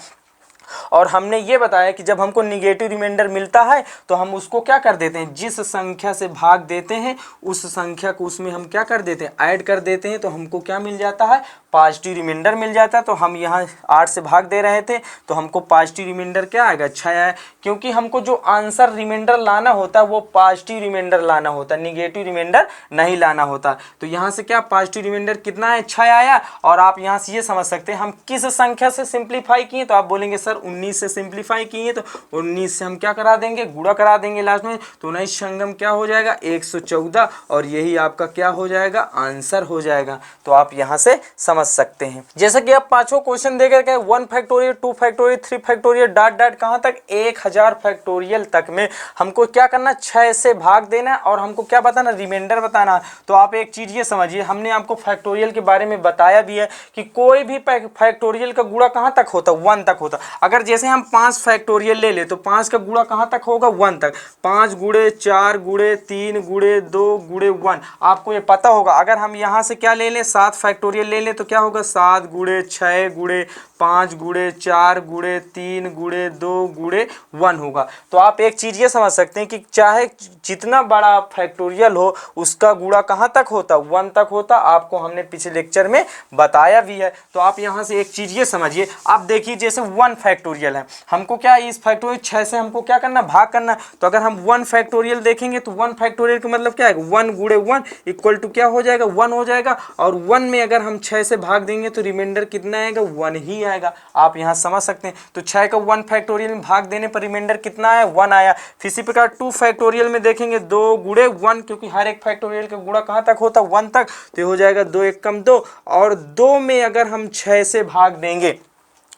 और हमने ये बताया कि जब हमको निगेटिव रिमाइंडर मिलता है तो हम उसको क्या कर देते हैं, जिस संख्या से भाग देते हैं उस संख्या को उसमें हम क्या कर देते हैं, ऐड कर देते हैं, तो हमको क्या मिल जाता है, पॉजिटिव रिमाइंडर मिल जाता है। तो हम यहाँ 8 से भाग दे रहे थे तो हमको पॉजिटिव रिमाइंडर क्या आएगा, 6 आया, क्योंकि हमको जो आंसर रिमाइंडर लाना होता है वो पॉजिटिव रिमाइंडर लाना होता है, निगेटिव रिमाइंडर नहीं लाना होता। तो यहाँ से क्या पॉजिटिव रिमाइंडर कितना है, 6 आया। और आप यहाँ से ये समझ सकते हैं हम किस संख्या से सिंप्लीफाई किए, तो आप बोलेंगे सर 19 से सिंप्लीफाई किए, तो 19 से हम क्या करा देंगे, गुणा करा देंगे लास्ट में, तो 19 संगम क्या हो जाएगा 114, और यही आपका क्या हो जाएगा, आंसर हो जाएगा। तो आप यहाँ से समझ सकते हैं। जैसे कि आप पांचों क्वेश्चन देकर के 1 factorial 2 factorial 3 factorial dot dot कहाँ तक 1000 फैक्टोरियल तक में हमको क्या करना, 6 से भाग देना और हमको क्या बताना, रिमाइंडर बताना। तो आप एक चीज ये समझिए, हमने आपको फैक्टोरियल के बारे में बताया भी है कि कोई भी फैक्टोरियल का गुणा कहाँ तक होता, 1 तक होता। अगर जैसे हम 5 फैक्टोरियल ले ले तो 5 का गुणा कहाँ तक होगा, 1 तक। 5 गुणे 4 गुणे 3 गुणे 2 गुणे 1, आपको ये पता होगा। अगर हम यहाँ से क्या ले लें, 7 फैक्टोरियल ले लें तो क्या होगा, 7 गुणे 6 गुणे 5 गुणे 4 गुणे 3 गुणे 2 गुणे 1 होगा। तो आप एक चीज ये समझ सकते हैं कि चाहे जितना बड़ा फैक्टोरियल हो उसका गुणा कहाँ तक होता, 1 तक होता। आपको हमने पिछले लेक्चर में बताया भी है। तो आप यहाँ से एक चीज ये समझिए, आप देखिए जैसे 1 फैक्टोरियल है, हमको क्या इस फैक्टोरियल 6 से हमको क्या करना, भाग करना। तो अगर हम 1 फैक्टोरियल देखेंगे तो 1 फैक्टोरियल का मतलब क्या है, 1 गुणे 1 इक्वल टू क्या हो जाएगा, 1 हो जाएगा। और 1 में अगर हम 6 से भाग देंगे तो रिमाइंडर कितना आएगा, 1 ही आएगा। आप यहाँ समझ सकते हैं। तो 6 का 1 फैक्टोरियल में भाग देने पर रिमाइंडर कितना आया, 1 आया। फिर इसी प्रकार 2 फैक्टोरियल में देखेंगे 2 गुणे 1, क्योंकि हर एक फैक्टोरियल का गुणा कहाँ तक होता, 1 तक। तो ये हो जाएगा 2 एकम 2, और 2 में अगर हम 6 से भाग देंगे,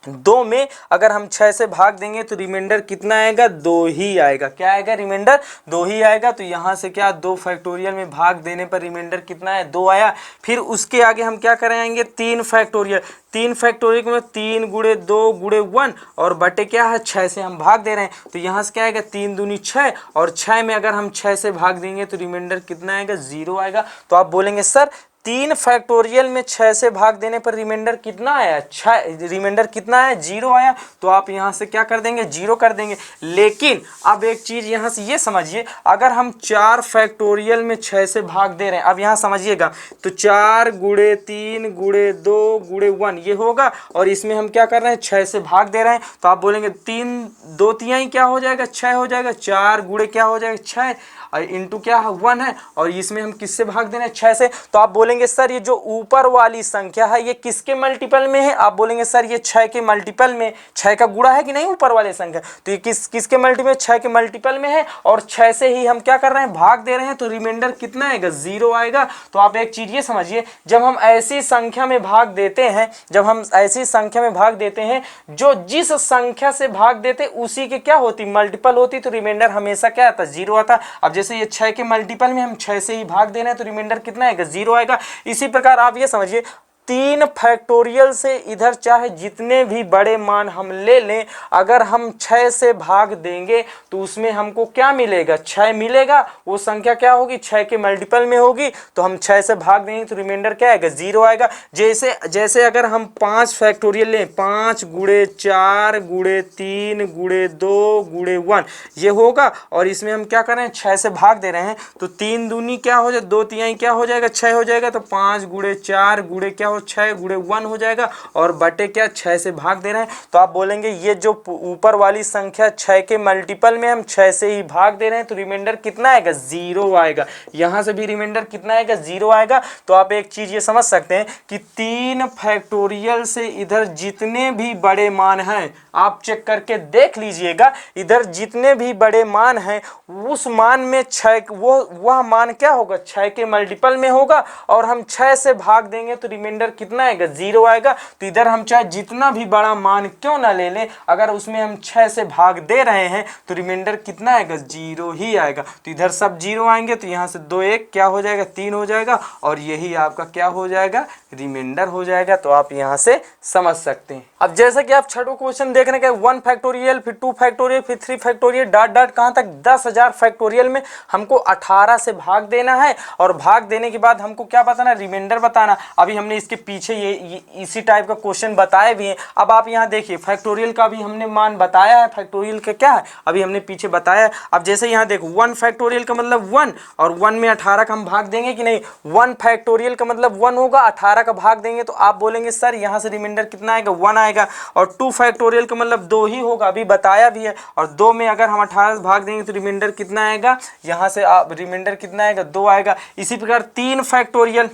2 में अगर हम 6 से भाग देंगे तो रिमाइंडर कितना आएगा, 2 ही आएगा। क्या आएगा, रिमाइंडर 2 ही आएगा। तो यहाँ से क्या 2 फैक्टोरियल में भाग देने पर रिमाइंडर कितना है, 2 आया। फिर उसके आगे हम क्या कराएंगे, 3 फैक्टोरियल। 3 फैक्टोरियल में 3 गुणे 2 गुणे 1 और बटे क्या है, 6 से हम भाग दे रहे हैं। तो यहाँ से क्या आएगा, 3 दूनी 6, और 6 में अगर हम 6 से भाग देंगे तो रिमाइंडर कितना आएगा, 0 आएगा। तो आप बोलेंगे सर 3 फैक्टोरियल में 6 से भाग देने पर रिमाइंडर कितना आया, 6, रिमाइंडर कितना आया, 0 आया। तो आप यहाँ से क्या कर देंगे, 0 कर देंगे। लेकिन अब एक चीज यहाँ से ये समझिए, अगर हम 4 फैक्टोरियल में 6 से भाग दे रहे हैं, अब यहाँ समझिएगा, तो 4 गुणे 3 गुणे 2 गुणे 1 ये होगा, और इसमें हम क्या कर रहे हैं, 6 से भाग दे रहे हैं। तो आप बोलेंगे 3 2 तिहाई क्या हो जाएगा, 6 हो जाएगा। 4 गुणे क्या हो जाएगा, 6, और इंटू क्या है 1 है, और इसमें हम किससे भाग दे रहे हैं 6 से। तो आप बोलेंगे सर ये जो ऊपर वाली संख्या है ये किसके मल्टीपल में है, आप बोलेंगे सर ये 6 के मल्टीपल में, 6 का गुणा है कि नहीं ऊपर वाले संख्या, तो ये किसके मल्टीपल, 6 के मल्टीपल में है, और 6 से ही हम क्या कर रहे हैं भाग दे रहे हैं, तो रिमाइंडर कितना आएगा 0 आएगा। तो आप एक चीज ये समझिए, जब हम ऐसी संख्या में भाग देते हैं, जब हम ऐसी संख्या में भाग देते हैं जो जिस संख्या से भाग देते उसी के क्या होती मल्टीपल होती, तो रिमाइंडर हमेशा क्या आता 0 आता। अब जैसे ये 6 के मल्टीपल में हम 6 से ही भाग दे रहे हैं तो रिमाइंडर कितना आएगा 0 आएगा। इसी प्रकार आप ये समझिए 3 फैक्टोरियल से इधर चाहे जितने भी बड़े मान हम ले लें, अगर हम 6 से भाग देंगे तो उसमें हमको क्या मिलेगा 6 मिलेगा, वो संख्या क्या होगी 6 के मल्टीपल में होगी, तो हम 6 से भाग देंगे तो रिमाइंडर क्या आएगा 0 आएगा। जैसे अगर हम 5 फैक्टोरियल लें, 5 गुणे 4 गुणे 3 गुणे 2 गुणे 1 ये होगा, और इसमें हम क्या कर रहे हैं 6 से भाग दे रहे हैं, तो 3 दूनी क्या हो जाए 2 तिहाई क्या हो जाएगा 6 हो जाएगा, तो 5 गुणे 4 गुणे क्या 6 गुणे 1 हो जाएगा, और बटे क्या 6 से भाग दे रहे हैं। तो आप बोलेंगे ये जो ऊपर वाली संख्या 6 के मल्टीपल में हम 6 से ही भाग दे रहे हैं तो रिमाइंडर कितना आएगा 0 आएगा। यहां से भी रिमाइंडर कितना आएगा 0 आएगा। तो आप एक चीज ये समझ सकते हैं कि 3 फैक्टोरियल से इधर जितने भी बड़े मान हैं आप चेक करके देख लीजिएगा, इधर जितने भी बड़े मान हैं उस मान में 6 वह मान क्या होगा 6 के मल्टीपल में होगा, और हम 6 से भाग देंगे तो रिमाइंडर कितना आएगा 0 आएगा। तो इधर हम चाहे जितना भी बड़ा मान क्यों ना ले लें, अगर उसमें हम 6 से भाग दे रहे हैं तो रिमाइंडर कितना आएगा 0 ही आएगा। तो इधर सब 0 आएंगे, तो यहाँ से 2 1 क्या हो जाएगा 3 हो जाएगा, और यही आपका क्या हो जाएगा रिमाइंडर हो जाएगा। तो आप यहाँ से समझ सकते हैं। अब जैसा कि आप छठवां क्वेश्चन देखने का 1 फैक्टोरियल फिर 2 फैक्टोरियल फिर 3 फैक्टोरियल डॉट डॉट कहाँ तक 10,000 फैक्टोरियल में हमको 18 से भाग देना है, और भाग देने के बाद हमको क्या बताना रिमाइंडर बताना। अभी हमने इसके पीछे ये इसी टाइप का क्वेश्चन बताए भी हैं। अब आप यहाँ देखिए फैक्टोरियल का भी हमने मान बताया है, फैक्टोरियल का क्या है अभी हमने पीछे बताया। अब जैसे यहाँ देखो 1 फैक्टोरियल का मतलब 1, और 1 में 18 का हम भाग देंगे कि नहीं, 1 फैक्टोरियल का मतलब 1 होगा, 18 का भाग देंगे तो आप बोलेंगे सर यहाँ से रिमाइंडर कितना आएगा 1 आएगा। और 2 फैक्टोरियल का मतलब 2 ही होगा, अभी बताया भी है, और 2 में अगर हम 18 से भाग देंगे तो रिमाइंडर कितना आएगा, यहाँ से आप रिमाइंडर कितना आएगा 2 आएगा। इसी प्रकार 3 फैक्टोरियल,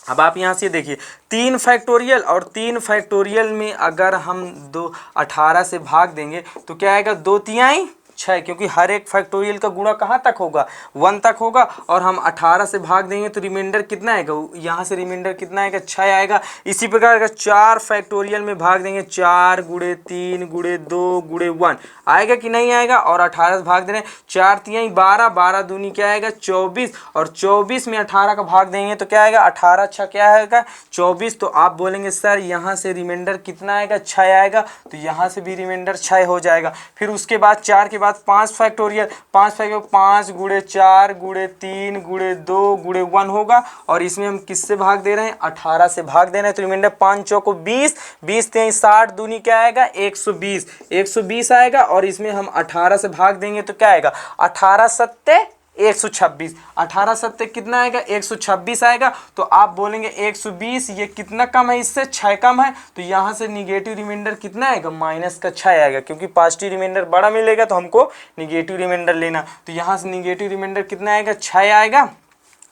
अब आप यहाँ से देखिए 3 फैक्टोरियल, और 3 फैक्टोरियल में अगर हम 18 से भाग देंगे तो क्या आएगा 2 तिहाई 6, क्योंकि हर एक फैक्टोरियल का गुणा कहाँ तक होगा 1 तक होगा, और हम 18 से भाग देंगे तो रिमाइंडर कितना आएगा, यहाँ से रिमाइंडर कितना आएगा 6 आएगा। इसी प्रकार का 4 फैक्टोरियल में भाग देंगे 4 गुणे 3 गुणे 2 गुणे 1 आएगा कि नहीं आएगा, और 18 से भाग दे रहे हैं 4 तिहाई 12, 12 दूनी क्या आएगा 24, और 24 में 18 का भाग देंगे तो क्या आएगा 18 6 क्या आएगा 24। तो आप बोलेंगे सर यहाँ से रिमाइंडर कितना आएगा 6 आएगा, तो यहाँ से भी रिमाइंडर 6 हो जाएगा। फिर उसके बाद 4 के बाद 5 फैक्टोरियल, 5 गुणे 4 गुणे 3 गुणे 2 गुणे 1 होगा, और इसमें हम किससे भाग दे रहे हैं 18 से भाग दे रहे हैं, तो रिमाइंडर 5 चौको 20, 20 तिहाई 60 दूनी क्या आएगा 120, 120 आएगा, और इसमें हम 18 से भाग देंगे तो क्या आएगा 18 सत्ते 126, 18 सत्ते कितना आएगा 126 आएगा। तो आप बोलेंगे 120 ये कितना कम है, इससे 6 कम है, तो यहाँ से निगेटिव रिमाइंडर कितना आएगा माइनस का 6 आएगा, क्योंकि पॉजिटिव रिमाइंडर बड़ा मिलेगा तो हमको निगेटिव रिमाइंडर लेना। तो यहाँ से निगेटिव रिमाइंडर कितना आएगा 6 आएगा,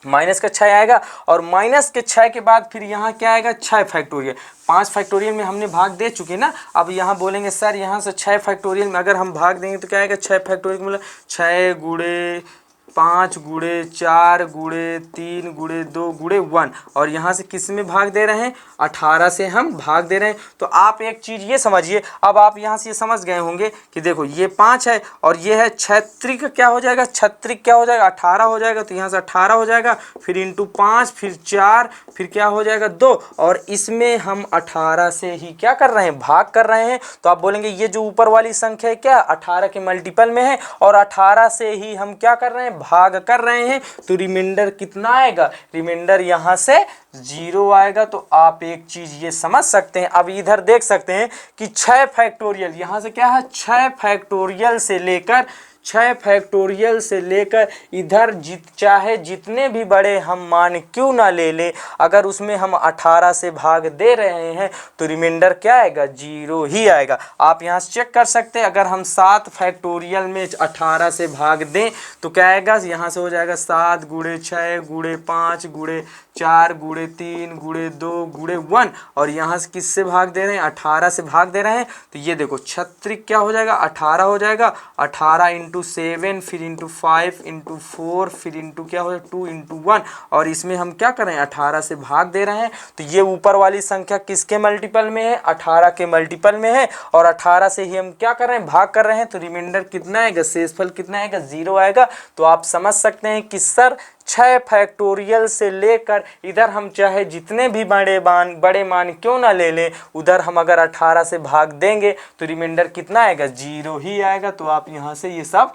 माइनस का 6 आएगा, और माइनस के 6 के बाद फिर यहाँ क्या आएगा 6 फैक्टोरियल। 5 फैक्टोरियल में हमने भाग दे चुके ना, अब यहाँ बोलेंगे सर यहाँ से 6 फैक्टोरियल में अगर हम भाग देंगे तो क्या आएगा 6 फैक्टोरियल मतलब 6 गुणे 5 गुणे 4 गुणे 3 गुणे 2 गुणे 1, और यहाँ से किस में भाग दे रहे हैं 18 से हम भाग दे रहे हैं। तो आप एक चीज़ ये समझिए, अब आप यहाँ से ये समझ गए होंगे कि देखो ये 5 है और ये है 36 क्या हो जाएगा 36 क्या हो जाएगा 18 हो जाएगा, तो यहाँ से 18 हो जाएगा, फिर इंटू 5 फिर 4 फिर क्या हो जाएगा 2, और इसमें हम 18 से ही क्या कर रहे हैं भाग कर रहे हैं। तो आप बोलेंगे ये जो ऊपर वाली संख्या है क्या 18 के मल्टीपल में है, और 18 से ही हम क्या कर रहे हैं भाग कर रहे हैं, तो रिमाइंडर कितना आएगा रिमाइंडर यहाँ से 0 आएगा। तो आप एक चीज ये समझ सकते हैं, अब इधर देख सकते हैं कि 6 फैक्टोरियल यहाँ से क्या है 6 फैक्टोरियल से लेकर 6 फैक्टोरियल से लेकर इधर चाहे जितने भी बड़े हम मान क्यों ना ले लें, अगर उसमें हम 18 से भाग दे रहे हैं तो रिमाइंडर क्या आएगा, 0 ही आएगा। आप यहाँ से चेक कर सकते हैं, अगर हम 7 फैक्टोरियल में 18 से भाग दें तो क्या आएगा, यहाँ से हो जाएगा 7 गुणे 6 गुणे 5 गुणे 4 गुणे 3 गुणे 2 गुणे 1, और यहाँ से किससे भाग दे रहे हैं, 18 से भाग दे रहे हैं। तो ये देखो 36 क्या हो जाएगा, 18 हो जाएगा, 18 इंटू 7 फिर इंटू 5 इंटू 4 फिर इंटू क्या हो जाएगा 2 इंटू 1, और इसमें हम क्या कर रहे हैं, 18 से भाग दे रहे हैं। तो ये ऊपर वाली संख्या किसके मल्टीपल में है, 18 के मल्टीपल में है, और 18 से ही हम क्या कर रहे हैं, भाग कर रहे हैं। तो रिमाइंडर कितना आएगा, शेषफल कितना आएगा, 0 आएगा। तो आप समझ सकते हैं कि सर 6 फैक्टोरियल से लेकर इधर हम चाहे जितने भी बड़े मान क्यों ना ले लें, उधर हम अगर 18 से भाग देंगे तो रिमाइंडर कितना आएगा, 0 ही आएगा। तो आप यहाँ से ये सब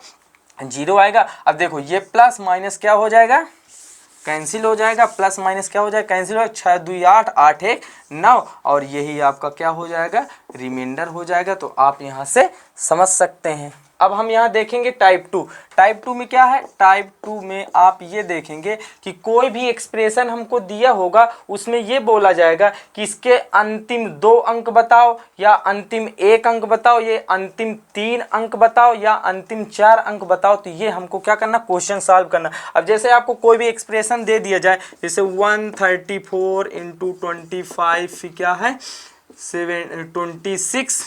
0 आएगा। अब देखो ये प्लस माइनस क्या हो जाएगा, कैंसिल हो जाएगा, प्लस माइनस क्या हो जाएगा, कैंसिल हो जाएगा, 6 2 8 8 1 9, और यही आपका क्या हो जाएगा, रिमाइंडर हो जाएगा। तो आप यहाँ से समझ सकते हैं। अब हम यहाँ देखेंगे टाइप 2। टाइप 2 में क्या है, टाइप 2 में आप ये देखेंगे कि कोई भी एक्सप्रेशन हमको दिया होगा उसमें ये बोला जाएगा कि इसके अंतिम 2 अंक बताओ, या अंतिम 1 अंक बताओ, ये अंतिम 3 अंक बताओ, या अंतिम 4 अंक बताओ। तो ये हमको क्या करना, क्वेश्चन सॉल्व करना। अब जैसे आपको कोई भी एक्सप्रेशन दे दिया जाए, जैसे 134 इंटू 25 क्या है 26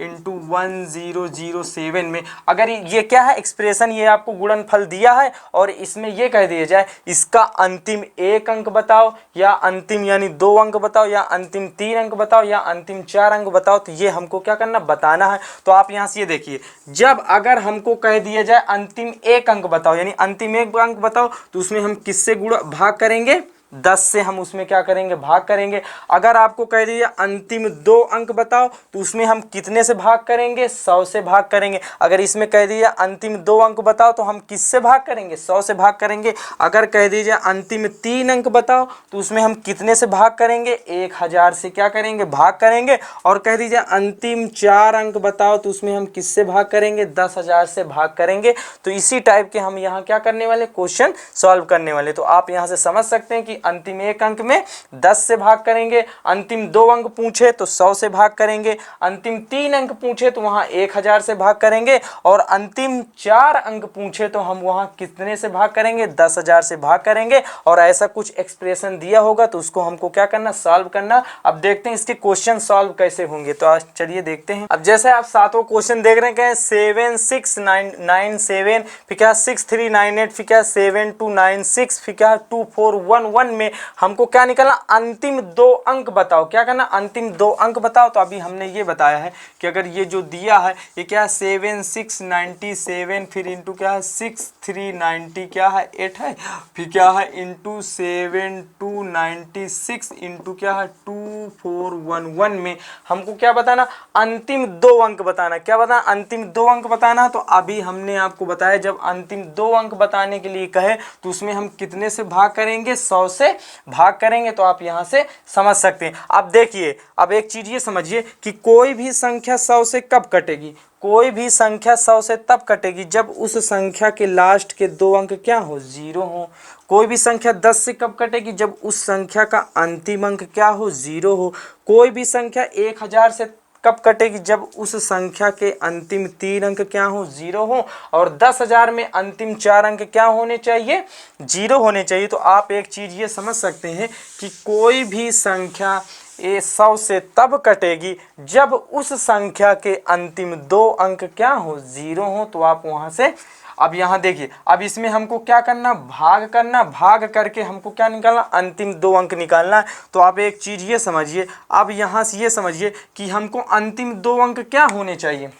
इंटू 1007 में, अगर ये क्या है एक्सप्रेशन, ये आपको गुणनफल दिया है और इसमें ये कह दिया जाए इसका अंतिम 1 अंक बताओ, या अंतिम यानी 2 अंक बताओ, या अंतिम 3 अंक बताओ, या अंतिम 4 अंक बताओ। तो ये हमको क्या करना, बताना है। तो आप यहाँ से ये देखिए, जब अगर हमको कह दिया जाए अंतिम 1 अंक बताओ, यानी अंतिम 1 अंक बताओ, तो उसमें हम किससे भाग करेंगे, 10 से हम उसमें क्या करेंगे, भाग करेंगे। अगर आपको कह दिया अंतिम 2 अंक बताओ, तो उसमें हम कितने से भाग करेंगे, 100 से भाग करेंगे। अगर इसमें कह दिया अंतिम 2 अंक बताओ, तो हम किससे भाग करेंगे, 100 से भाग करेंगे। अगर कह दीजिए अंतिम 3 अंक बताओ, तो उसमें हम कितने से भाग करेंगे, 1000 से क्या करेंगे, भाग करेंगे। और कह दीजिए अंतिम 4 अंक बताओ, तो उसमें हम किससे भाग करेंगे, 10,000 से भाग करेंगे। तो इसी टाइप के हम यहाँ क्या करने वाले, क्वेश्चन सॉल्व करने वाले। तो आप यहाँ से समझ सकते हैं कि अंतिम 1 अंक में 10 से भाग करेंगे, अंतिम 2 अंक पूछे तो 100 से भाग करेंगे, अंतिम 3 अंक पूछे तो वहां 1000 से भाग करेंगे, और अंतिम 4 अंक पूछे तो हम वहां कितने से भाग करेंगे, 10,000 से भाग करेंगे। और ऐसा कुछ एक्सप्रेशन दिया होगा तो उसको हमको क्या करना, सॉल्व करना। अब देखते हैं इसके क्वेश्चन सॉल्व कैसे होंगे। तो आज चलिए देखते हैं। अब जैसे आप सातों क्वेश्चन देख रहे हैं, 76997, फिर क्या 6398, फिर क्या 7296, फिर क्या 2411 में हमको क्या निकलना, अंतिम 2 अंक बताओ। क्या करना, अंतिम 2 अंक बताओ। तो अभी हमने ये बताया है कि अगर ये जो दिया है ये क्या है 7697, फिर इंटू क्या है 6390 क्या है 8 है, फिर क्या है इंटू 7296 इंटू क्या है 2411 में हमको क्या बताना, अंतिम 2 अंक बताना। क्या बताना, अंतिम 2 अंक बताना। तो अभी हमने आपको बताया जब अंतिम 2 अंक बताने के लिए कहे तो उसमें हम कितने से भाग करेंगे, 100 से भाग करेंगे। तो आप यहाँ से समझ सकते हैं। अब देखिए, अब एक चीज ये समझिए कि कोई भी संख्या 100 से कब कटेगी, कोई भी संख्या 100 से तब कटेगी जब उस संख्या के लास्ट के 2 अंक क्या हो, 0 हो। कोई भी संख्या 10 से कब कटेगी, जब उस संख्या का अंतिम अंक क्या हो, 0 हो। कोई भी संख्या 1000 से कब कटेगी, जब उस संख्या के अंतिम 3 अंक क्या हो, 0 हो। और 10,000 में अंतिम 4 अंक क्या होने चाहिए, 0 होने चाहिए। तो आप एक चीज़ ये समझ सकते हैं कि कोई भी संख्या 100 से तब कटेगी जब उस संख्या के अंतिम 2 अंक क्या हो, 0 हो। तो आप वहाँ से अब यहाँ देखिए, अब इसमें हमको क्या करना, भाग करना। भाग करके हमको क्या निकालना, अंतिम 2 अंक निकालना है। तो आप एक चीज़ ये समझिए, अब यहाँ से ये समझिए कि हमको अंतिम 2 अंक क्या होने चाहिए।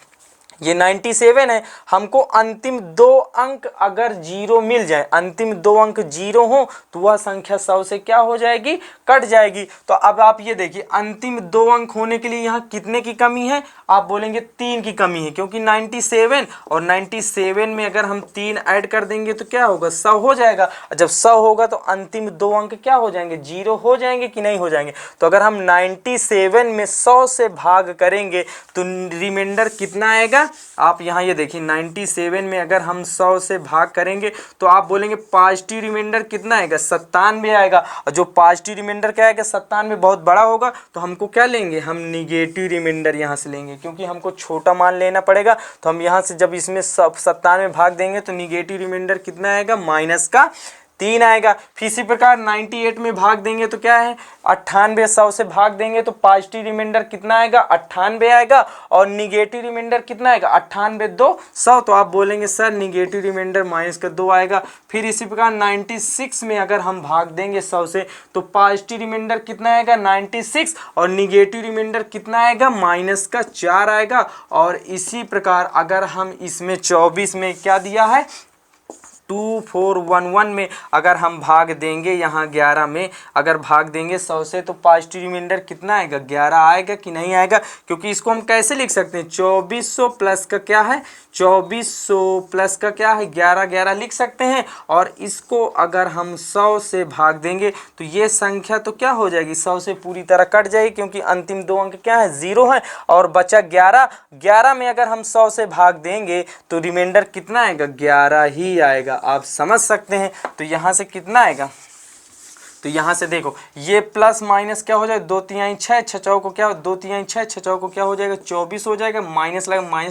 ये 97 है, हमको अंतिम 2 अंक अगर 0 मिल जाए, अंतिम 2 अंक 0 हो तो वह संख्या 100 से क्या हो जाएगी, कट जाएगी। तो अब आप ये देखिए, अंतिम 2 अंक होने के लिए यहाँ कितने की कमी है, आप बोलेंगे 3 की कमी है, क्योंकि 97 और 97 में अगर हम 3 ऐड कर देंगे तो क्या होगा, 100 हो जाएगा। जब 100 होगा तो अंतिम 2 अंक क्या हो जाएंगे, 0 हो जाएंगे कि नहीं हो जाएंगे। तो अगर हम 97 में 100 से भाग करेंगे तो रिमाइंडर कितना आएगा, आप यहाँ ये देखिए 97 में अगर हम 100 से भाग करेंगे तो आप बोलेंगे पॉजिटिव रिमाइंडर कितना आएगा, 97 आएगा। और जो पॉजिटिव रिमाइंडर क्या आएगा, 97 बहुत बड़ा होगा, तो हमको क्या लेंगे, हम निगेटिव रिमाइंडर यहाँ से लेंगे, क्योंकि हमको छोटा मान लेना पड़ेगा। तो हम यहाँ से जब इसमें 97 भाग देंगे तो निगेटिव रिमाइंडर कितना आएगा, -3 आएगा। फिर इसी प्रकार 98 में भाग देंगे तो क्या है, 98, 100 से भाग देंगे तो पॉजिटिव रिमाइंडर कितना आएगा, 98 आएगा। और निगेटिव रिमाइंडर कितना आएगा, 98 2 100। तो आप बोलेंगे सर निगेटिव रिमाइंडर -2 आएगा। फिर इसी प्रकार 96 में अगर हम भाग देंगे 100 से तो पॉजिटिव रिमाइंडर कितना आएगा, 96, और निगेटिव रिमाइंडर कितना आएगा, -4 आएगा। और इसी प्रकार अगर हम इसमें 24 में क्या दिया है, 2411 में अगर हम भाग देंगे, यहाँ 11 में अगर भाग देंगे 100 से तो पॉजिटिव रिमाइंडर कितना आएगा, 11 आएगा कि नहीं आएगा। क्योंकि इसको हम कैसे लिख सकते हैं, 2400 प्लस का क्या है, 2400 प्लस का क्या है, 11 लिख सकते हैं। और इसको अगर हम 100 से भाग देंगे तो ये संख्या तो क्या हो जाएगी, 100 से पूरी तरह कट जाएगी, क्योंकि अंतिम 2 अंक क्या है, 0 है। और बचा 11 में अगर हम 100 से भाग देंगे तो रिमाइंडर कितना आएगा, 11 ही आएगा। आप समझ सकते हैं। तो यहाँ से कितना आएगा, तो यहाँ से देखो ये प्लस माइनस क्या हो जाएगा, 2 तिहाई 6, 6 चौको क्या, 2 तिहाई 6, 6 चौको क्या हो जाएगा, 24 हो जाएगा। माइनस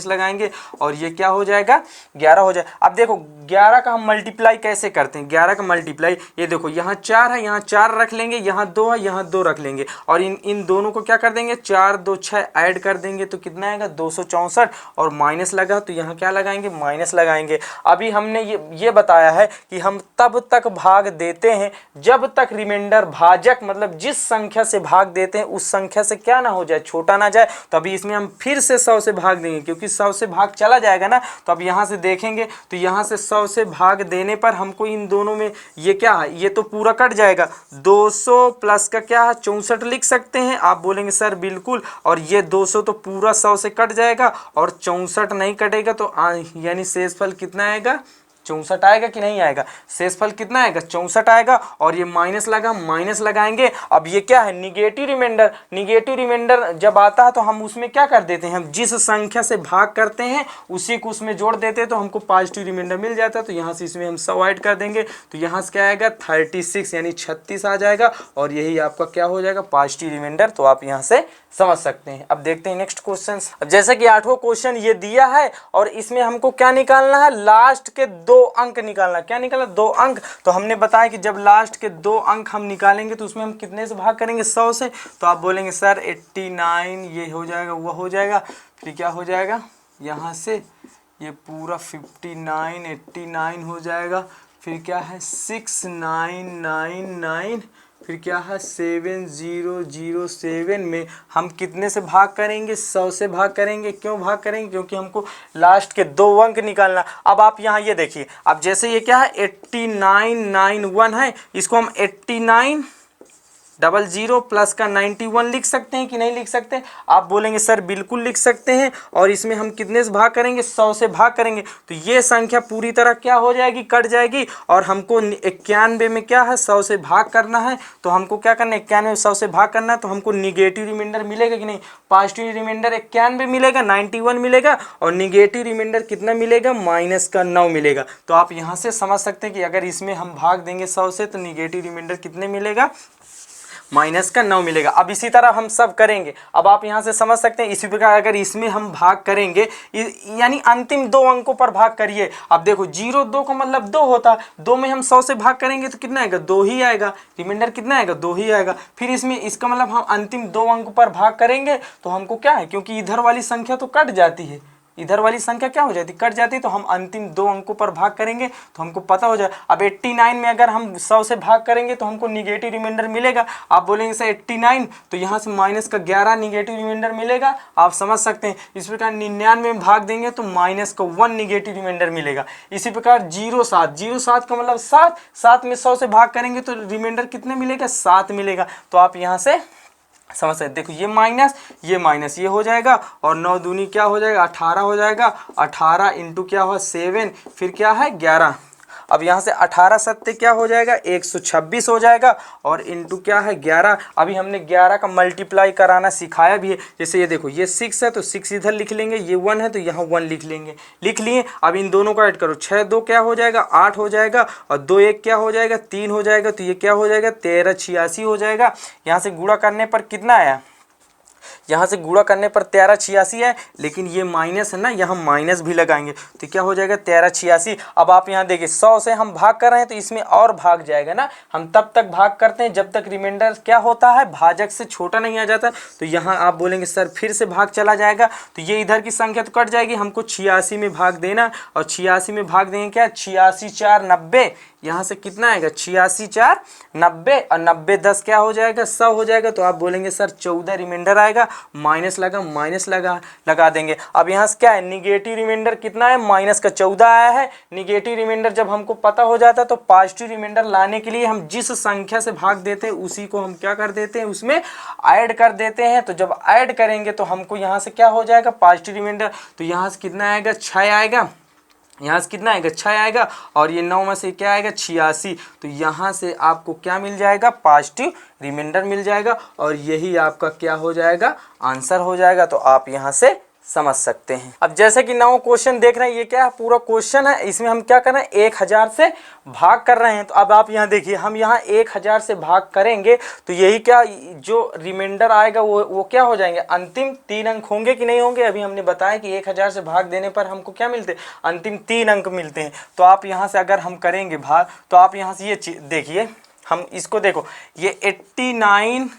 लगाएंगे और ये क्या हो जाएगा, 11 हो जाएगा। अब देखो 11 का हम मल्टीप्लाई कैसे करते हैं, 11 का मल्टीप्लाई ये देखो, यहाँ 4 है, यहाँ 4 रख लेंगे, यहाँ 2 है, यहाँ 2 रख लेंगे, और इन दोनों को क्या कर देंगे, 4 2 6 ऐड कर देंगे तो कितना आएगा, 264। और माइनस लगा तो यहाँ क्या लगाएंगे, माइनस लगाएंगे। अभी हमने ये बताया है कि हम तब तक भाग देते हैं जब तक रिमाइंडर भाजक, मतलब जिस संख्या से भाग देते हैं उस संख्या से क्या ना हो जाए, छोटा ना जाए। तो अभी इसमें हम फिर से 100 से भाग देंगे, क्योंकि 100 से भाग चला जाएगा ना। तो अब यहाँ से देखेंगे तो यहाँ से 100 से भाग देने पर हमको इन दोनों में ये क्या है, ये तो पूरा कट जाएगा। 200 प्लस का क्या है, 64 लिख सकते हैं। आप बोलेंगे सर बिल्कुल, और ये 200 तो पूरा 100 से कट जाएगा और 64 नहीं कटेगा, तो यानी शेषफल कितना आएगा, 64 आएगा कि नहीं आएगा, शेषफल कितना आएगा, 64 आएगा। और ये माइनस लगा, माइनस लगाएंगे। अब ये क्या है, निगेटिव रिमाइंडर। निगेटिव रिमाइंडर जब आता है तो हम उसमें क्या कर देते हैं, हम जिस संख्या से भाग करते हैं उसी को उसमें जोड़ देते हैं, तो हमको पॉजिटिव रिमाइंडर मिल जाता है। तो यहाँ से इसमें हम 100 ऐड कर देंगे तो यहाँ से क्या आएगा, 36 यानी 36 आ जाएगा। और यही आपका क्या हो जाएगा, पॉजिटिव रिमाइंडर। तो आप यहाँ से समझ सकते हैं। अब देखते हैं नेक्स्ट क्वेश्चन। अब जैसे कि 8वां क्वेश्चन ये दिया है और इसमें हमको क्या निकालना है, लास्ट के 2 अंक निकालना। क्या निकालना, 2 अंक। तो हमने बताया कि जब लास्ट के 2 अंक हम निकालेंगे तो उसमें हम कितने से भाग करेंगे, 100 से। तो आप बोलेंगे सर 89 ये हो जाएगा, वो हो जाएगा। फिर क्या हो जाएगा, यहाँ से ये पूरा 59 89 हो जाएगा। फिर क्या है 6999, फिर क्या है 7007 में हम कितने से भाग करेंगे, 100 से भाग करेंगे। क्यों भाग करेंगे, क्योंकि हमको लास्ट के 2 अंक निकालना। अब आप यहाँ ये देखिए, अब जैसे ये क्या है 8991 है, इसको हम 8900 प्लस का 91 लिख सकते हैं कि नहीं लिख सकते। आप बोलेंगे सर बिल्कुल लिख सकते हैं। और इसमें हम कितने से भाग करेंगे, 100 से भाग करेंगे। तो ये संख्या पूरी तरह क्या हो जाएगी, कट जाएगी। और हमको 91 में क्या है, 100 से भाग करना है। तो हमको क्या करना है, 91 में 100 से भाग करना है। तो हमको निगेटिव रिमाइंडर मिलेगा कि नहीं, पॉजिटिव रिमाइंडर 91 मिलेगा, 91 मिलेगा। और निगेटिव रिमाइंडर कितना मिलेगा, -9 मिलेगा। तो आप यहाँ से समझ सकते हैं कि अगर इसमें हम भाग देंगे 100 से तो निगेटिव रिमाइंडर कितने मिलेगा, -9 मिलेगा। अब इसी तरह हम सब करेंगे। अब आप यहाँ से समझ सकते हैं, इसी प्रकार अगर इसमें हम भाग करेंगे, यानी अंतिम 2 अंकों पर भाग करिए। अब देखो 0 2 का मतलब 2 होता है, 2 में हम 100 से भाग करेंगे तो कितना आएगा, 2 ही आएगा। रिमाइंडर कितना आएगा, 2 ही आएगा। फिर इसमें इसका मतलब हम अंतिम 2 अंकों पर भाग करेंगे तो हमको क्या है, क्योंकि इधर वाली संख्या तो कट जाती है, इधर वाली संख्या क्या हो जाती, कट जाती है। तो हम अंतिम 2 अंकों पर भाग करेंगे तो हमको पता हो जाए। अब 89 में अगर हम 100 से भाग करेंगे तो हमको निगेटिव रिमाइंडर मिलेगा। आप बोलेंगे सर 89, तो यहाँ से माइनस का 11 निगेटिव रिमाइंडर मिलेगा। आप समझ सकते हैं। इस प्रकार 99 में भाग देंगे तो -1 निगेटिव रिमाइंडर मिलेगा। इसी प्रकार 07 का मतलब 7 में 100 से भाग करेंगे तो रिमाइंडर कितने मिलेगा, 7 मिलेगा। तो आप यहाँ से समझ सकते, देखो ये माइनस ये हो जाएगा। और 9 दूनी क्या हो जाएगा, 18 हो जाएगा। 18 इंटू क्या हुआ 7, फिर क्या है 11। अब यहाँ से 18 सत्ते क्या हो जाएगा 126 हो जाएगा, और इंटू क्या है 11। अभी हमने 11 का मल्टीप्लाई कराना सिखाया भी है। जैसे ये देखो, ये 6 है तो 6 इधर लिख लेंगे, ये 1 है तो यहाँ 1 लिख लेंगे, लिख लिए। अब इन दोनों को ऐड करो, 6 2 क्या हो जाएगा 8 हो जाएगा, और 2 1 क्या हो जाएगा 3 हो जाएगा, तो ये क्या हो जाएगा 1386 हो जाएगा। यहाँ से गुणा करने पर कितना आया, यहाँ से गुणा करने पर 1386 है, लेकिन ये माइनस है ना, यहाँ माइनस भी लगाएंगे तो क्या हो जाएगा 1386। अब आप यहाँ देखिए 100 से हम भाग कर रहे हैं तो इसमें और भाग जाएगा ना, हम तब तक भाग करते हैं जब तक रिमाइंडर क्या होता है भाजक से छोटा नहीं आ जाता। तो यहाँ आप बोलेंगे सर फिर से भाग चला जाएगा, तो ये इधर की संख्या तो कट जाएगी, हमको 86 में भाग देना, और 86 में भाग देंगे क्या 86 4 90, यहाँ से कितना आएगा 86 4 90, और 90 10 क्या हो जाएगा 100 हो जाएगा। तो आप बोलेंगे सर 14 रिमाइंडर आएगा, माइनस लगा देंगे। अब यहाँ से क्या है निगेटिव रिमाइंडर कितना है माइनस का 14 आया है। निगेटिव रिमाइंडर जब हमको पता हो जाता है तो पॉजिटिव रिमाइंडर लाने के लिए हम जिस संख्या से भाग देते हैं उसी को हम क्या कर देते हैं उसमें ऐड कर देते हैं। तो जब ऐड करेंगे तो हमको यहाँ से क्या हो जाएगा पॉजिटिव रिमाइंडर, तो यहाँ से कितना आएगा 6 आएगा, यहाँ से कितना आएगा 6 आएगा, और ये 9 में से क्या आएगा 86। तो यहाँ से आपको क्या मिल जाएगा पॉजिटिव रिमाइंडर मिल जाएगा, और यही आपका क्या हो जाएगा आंसर हो जाएगा। तो आप यहाँ से समझ सकते हैं। अब जैसे कि 9 क्वेश्चन देख रहे हैं, ये क्या है पूरा क्वेश्चन है, इसमें हम क्या कर रहे हैं 1000 से भाग कर रहे हैं। तो अब आप यहाँ देखिए, हम यहाँ 1000 से भाग करेंगे तो यही क्या जो रिमाइंडर आएगा वो क्या हो जाएंगे अंतिम 3 अंक होंगे कि नहीं होंगे। अभी हमने बताया कि 1000 से भाग देने पर हमको क्या मिलते हैं अंतिम 3 अंक मिलते हैं। तो आप यहाँ से अगर हम करेंगे भाग, तो आप यहाँ से ये देखिए, हम इसको देखो, ये 89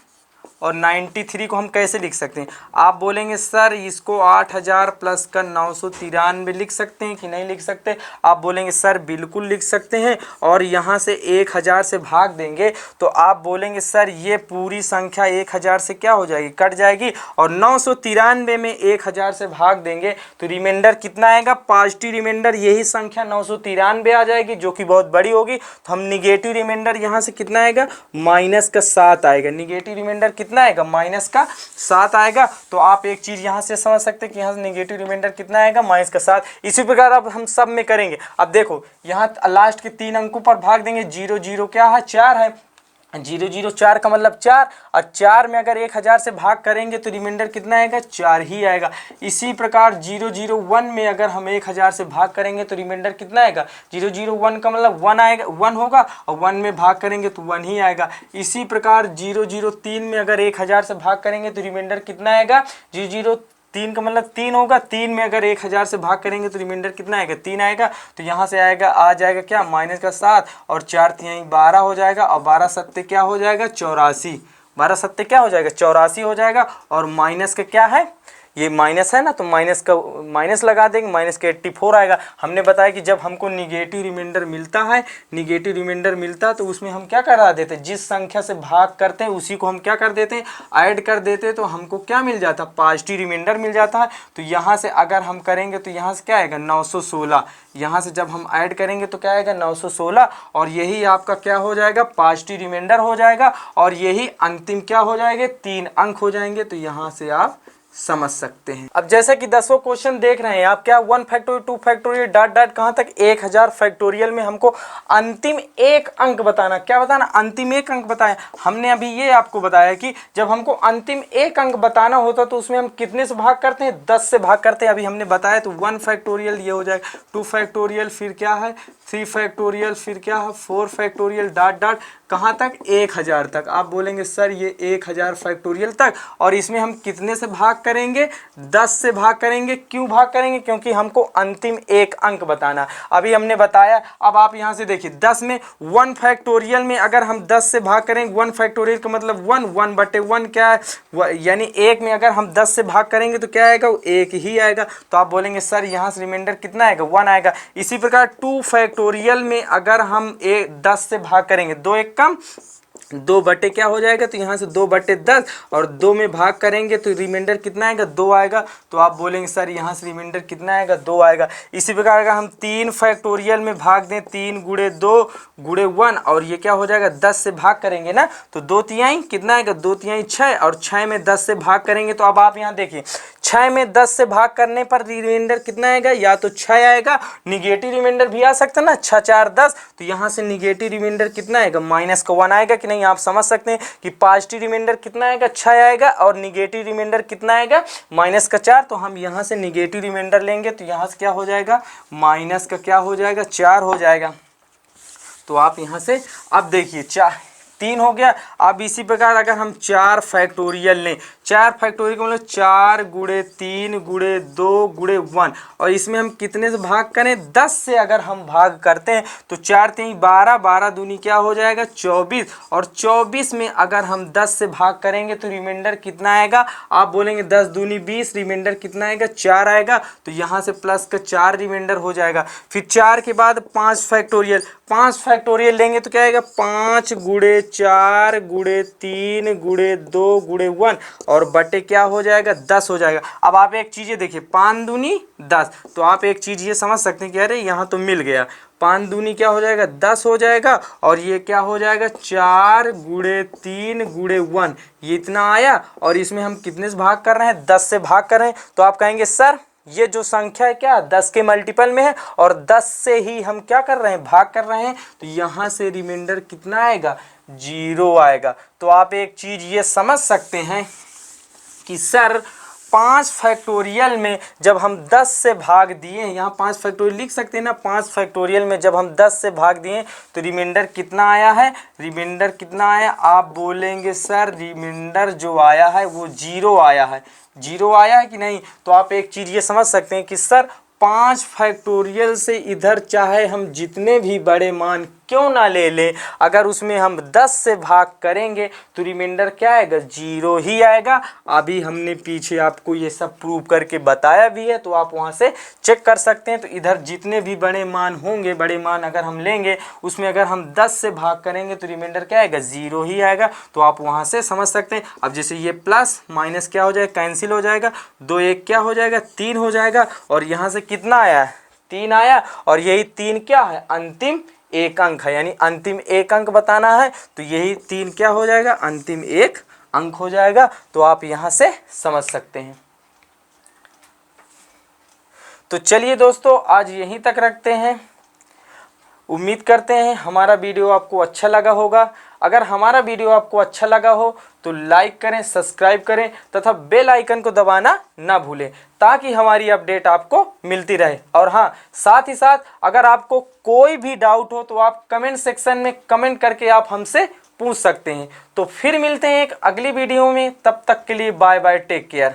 और 93 को हम कैसे लिख सकते हैं। आप बोलेंगे सर इसको 8000 प्लस का 993 लिख सकते हैं कि नहीं लिख सकते। आप बोलेंगे सर बिल्कुल लिख सकते हैं, और यहाँ से 1000 से भाग देंगे तो आप बोलेंगे सर ये पूरी संख्या 1000 से क्या हो जाएगी कट जाएगी, और 993 में 1000 से भाग देंगे तो रिमाइंडर कितना आएगा पॉजिटिव रिमाइंडर, यही संख्या 993 आ जाएगी जो कि बहुत बड़ी होगी। तो हम निगेटिव रिमाइंडर यहाँ से कितना आएगा माइनस का 7 आएगा, निगेटिव रिमाइंडर कितना आएगा माइनस का 7 आएगा। तो आप एक चीज यहाँ से समझ सकते हैं कि यहाँ से निगेटिव रिमाइंडर कितना आएगा माइनस का 7। इसी प्रकार अब हम सब में करेंगे। अब देखो यहाँ लास्ट के 3 अंकों पर भाग देंगे, 0 0 क्या है 4 है, 0 0 4 का मतलब 4, और 4 में अगर 1000 से भाग करेंगे तो रिमाइंडर कितना आएगा 4 ही आएगा। इसी प्रकार 0 0 1 में अगर हम 1000 से भाग करेंगे तो रिमाइंडर कितना आएगा 0 0 1 का मतलब 1 आएगा, 1 होगा, और 1 में भाग करेंगे तो 1 ही आएगा। इसी प्रकार 0 0 3 में अगर 1000 से भाग करेंगे तो रिमाइंडर कितना आएगा 0 0 3 का मतलब 3 होगा, 3 में अगर 1000 से भाग करेंगे तो रिमाइंडर कितना आएगा 3 आएगा। तो यहाँ से आएगा आ जाएगा क्या माइनस का 7, और 4 3 12 हो जाएगा, और 12 सत्ते क्या हो जाएगा 84, 12 सत्ते क्या हो जाएगा 84 हो जाएगा। और माइनस का क्या है ये माइनस है ना, तो माइनस का माइनस लगा देंगे, माइनस का 84 आएगा। हमने बताया कि जब हमको निगेटिव रिमाइंडर मिलता है, निगेटिव रिमाइंडर मिलता है तो उसमें हम क्या करा देते हैं जिस संख्या से भाग करते हैं उसी को हम क्या कर देते हैं ऐड कर देते हैं, तो हमको क्या मिल जाता है पॉजिटिव रिमाइंडर मिल जाता है। तो यहाँ से अगर हम करेंगे तो यहाँ से क्या आएगा 916, यहाँ से जब हम ऐड करेंगे तो क्या आएगा 916, और यही आपका क्या हो जाएगा पॉजिटिव रिमाइंडर हो जाएगा, और यही अंतिम क्या हो जाएंगे 3 अंक हो जाएंगे। तो यहाँ से आप समझ सकते हैं। अब जैसे कि 10वां क्वेश्चन देख रहे हैं आप, क्या 1 फैक्टोरियल 2 फैक्टोरियल डॉट डॉट कहाँ तक 1000 फैक्टोरियल में हमको अंतिम 1 अंक बताना, क्या बताना अंतिम 1 अंक बताया। हमने अभी ये आपको बताया कि जब हमको अंतिम 1 अंक बताना होता तो उसमें हम कितने से भाग करते हैं 10 से भाग करते हैं। अभी हमने बताया तो 1 फैक्टोरियल ये हो जाएगा, 2 फैक्टोरियल फिर क्या है 3 फैक्टोरियल फिर क्या है 4 फैक्टोरियल डॉट डॉट कहाँ तक 1000 तक। आप बोलेंगे सर ये 1000 फैक्टोरियल तक, और इसमें हम कितने से भाग करेंगे 10 से भाग करेंगे। क्यों भाग करेंगे क्योंकि हमको अंतिम 1 अंक बताना। अभी हमने बताया, अब आप यहाँ से देखिए 10 में 1 फैक्टोरियल में अगर हम 10 से भाग करेंगे, 1 फैक्टोरियल का मतलब 1 1 बटे 1 क्या है यानी 1 में अगर हम 10 से भाग करेंगे तो क्या आएगा 1 ही आएगा। तो आप बोलेंगे सर यहाँ से रिमाइंडर कितना आएगा 1 आएगा। इसी प्रकार 2 फैक्टोरियल में अगर हम 10 से भाग करेंगे 2 1 कम 2 बटे क्या हो जाएगा, तो यहाँ से 2 बटे 10 और 2 में भाग करेंगे तो रिमाइंडर कितना आएगा, 2 आएगा। तो आप बोलेंगे सर यहाँ से रिमाइंडर कितना आएगा, 2 आएगा। इसी प्रकार अगर हम 3 फैक्टोरियल में भाग दें, 3 गुणे 2 गुणे 1 और ये क्या हो जाएगा, 10 से भाग करेंगे ना, तो 2 तिहाई कितना आएगा, 2 तिहाई 6 और 6 में 10 से भाग करेंगे। तो अब आप यहाँ देखिए 6 में 10 से भाग करने पर रिमाइंडर कितना आएगा, या तो 6 आएगा, निगेटिव रिमाइंडर भी आ सकता है ना, 6 4 10, तो यहाँ से निगेटिव रिमाइंडर कितना आएगा, माइनस का 1 आएगा कि नहीं। आप समझ सकते हैं कि पॉजिटिव रिमाइंडर कितना आएगा, 6 आएगा और निगेटिव रिमाइंडर कितना आएगा, माइनस का 4। तो हम यहाँ से निगेटिव रिमाइंडर लेंगे तो यहाँ से क्या हो जाएगा, माइनस का क्या हो जाएगा, 4 हो जाएगा। तो आप यहाँ से अब देखिए 3 हो गया। अब इसी प्रकार अगर हम 4 फैक्टोरियल लें, 4 फैक्टोरियल का मतलब 4 गुणे 3 गुणे 2 गुणे 1 और इसमें हम कितने से भाग करें, 10 से अगर हम भाग करते हैं तो 4 3 12, 12 दूनी क्या हो जाएगा, 24 और 24 में अगर हम 10 से भाग करेंगे तो रिमाइंडर कितना आएगा, आप बोलेंगे 10 दूनी 20, रिमाइंडर कितना आएगा, 4 आएगा। तो यहाँ से प्लस का 4 रिमाइंडर हो जाएगा। फिर 4 के बाद 5 फैक्टोरियल, 5 फैक्टोरियल लेंगे तो क्या आएगा, 5 गुणे 4 गुणे 3 गुणे 2 गुणे 1 और बटे क्या हो जाएगा, 10 हो जाएगा। अब आप एक चीज़ ये देखिए, 5 दूनी 10, तो आप एक चीज़ ये समझ सकते हैं कि अरे यहाँ तो मिल गया, 5 दूनी क्या हो जाएगा, 10 हो जाएगा और ये क्या हो जाएगा, 4 गुणे 3 गुणे 1, ये इतना आया और इसमें हम कितने से भाग कर रहे हैं, 10 से भाग कर रहे हैं। तो आप कहेंगे सर ये जो संख्या है क्या 10 के मल्टीपल में है और 10 से ही हम क्या कर रहे हैं, भाग कर रहे हैं, तो यहाँ से रिमाइंडर कितना आएगा, 0 आएगा। तो आप एक चीज़ ये समझ सकते हैं कि सर 5 फैक्टोरियल में जब हम 10 से भाग दिए, यहाँ 5 फैक्टोरियल लिख सकते हैं ना, 5 फैक्टोरियल में जब हम 10 से भाग दिए तो रिमाइंडर कितना आया है, रिमाइंडर कितना आया, आप बोलेंगे सर रिमाइंडर जो आया है वो 0 आया है, 0 आया है कि नहीं। तो आप एक चीज़ ये समझ सकते हैं कि सर 5 फैक्टोरियल से इधर चाहे हम जितने भी बड़े मान क्यों ना ले लें, अगर उसमें हम 10 से भाग करेंगे तो रिमाइंडर क्या आएगा, 0 ही आएगा। अभी हमने पीछे आपको ये सब प्रूव करके बताया भी है, तो आप वहाँ से चेक कर सकते हैं। तो इधर जितने भी बड़े मान होंगे, बड़े मान अगर हम लेंगे उसमें अगर हम 10 से भाग करेंगे तो रिमाइंडर क्या आएगा, 0 ही आएगा। तो आप वहाँ से समझ सकते हैं। अब जैसे ये प्लस माइनस क्या हो जाएगा, कैंसिल हो जाएगा, 2 1 क्या हो जाएगा, 3 हो जाएगा और यहाँ से कितना आया, 3 आया और यही 3 क्या है, अंतिम एक अंक है, यानी अंतिम एक अंक बताना है। तो यही 3 क्या हो जाएगा, अंतिम एक अंक हो जाएगा। तो आप यहाँ से समझ सकते हैं। तो चलिए दोस्तों आज यहीं तक रखते हैं। उम्मीद करते हैं हमारा वीडियो आपको अच्छा लगा होगा। अगर हमारा वीडियो आपको अच्छा लगा हो तो लाइक करें, सब्सक्राइब करें तथा बेल आइकन को दबाना ना भूलें ताकि हमारी अपडेट आपको मिलती रहे। और हाँ, साथ ही साथ अगर आपको कोई भी डाउट हो तो आप कमेंट सेक्शन में कमेंट करके आप हमसे पूछ सकते हैं। तो फिर मिलते हैं एक अगली वीडियो में, तब तक के लिए बाय बाय, टेक केयर।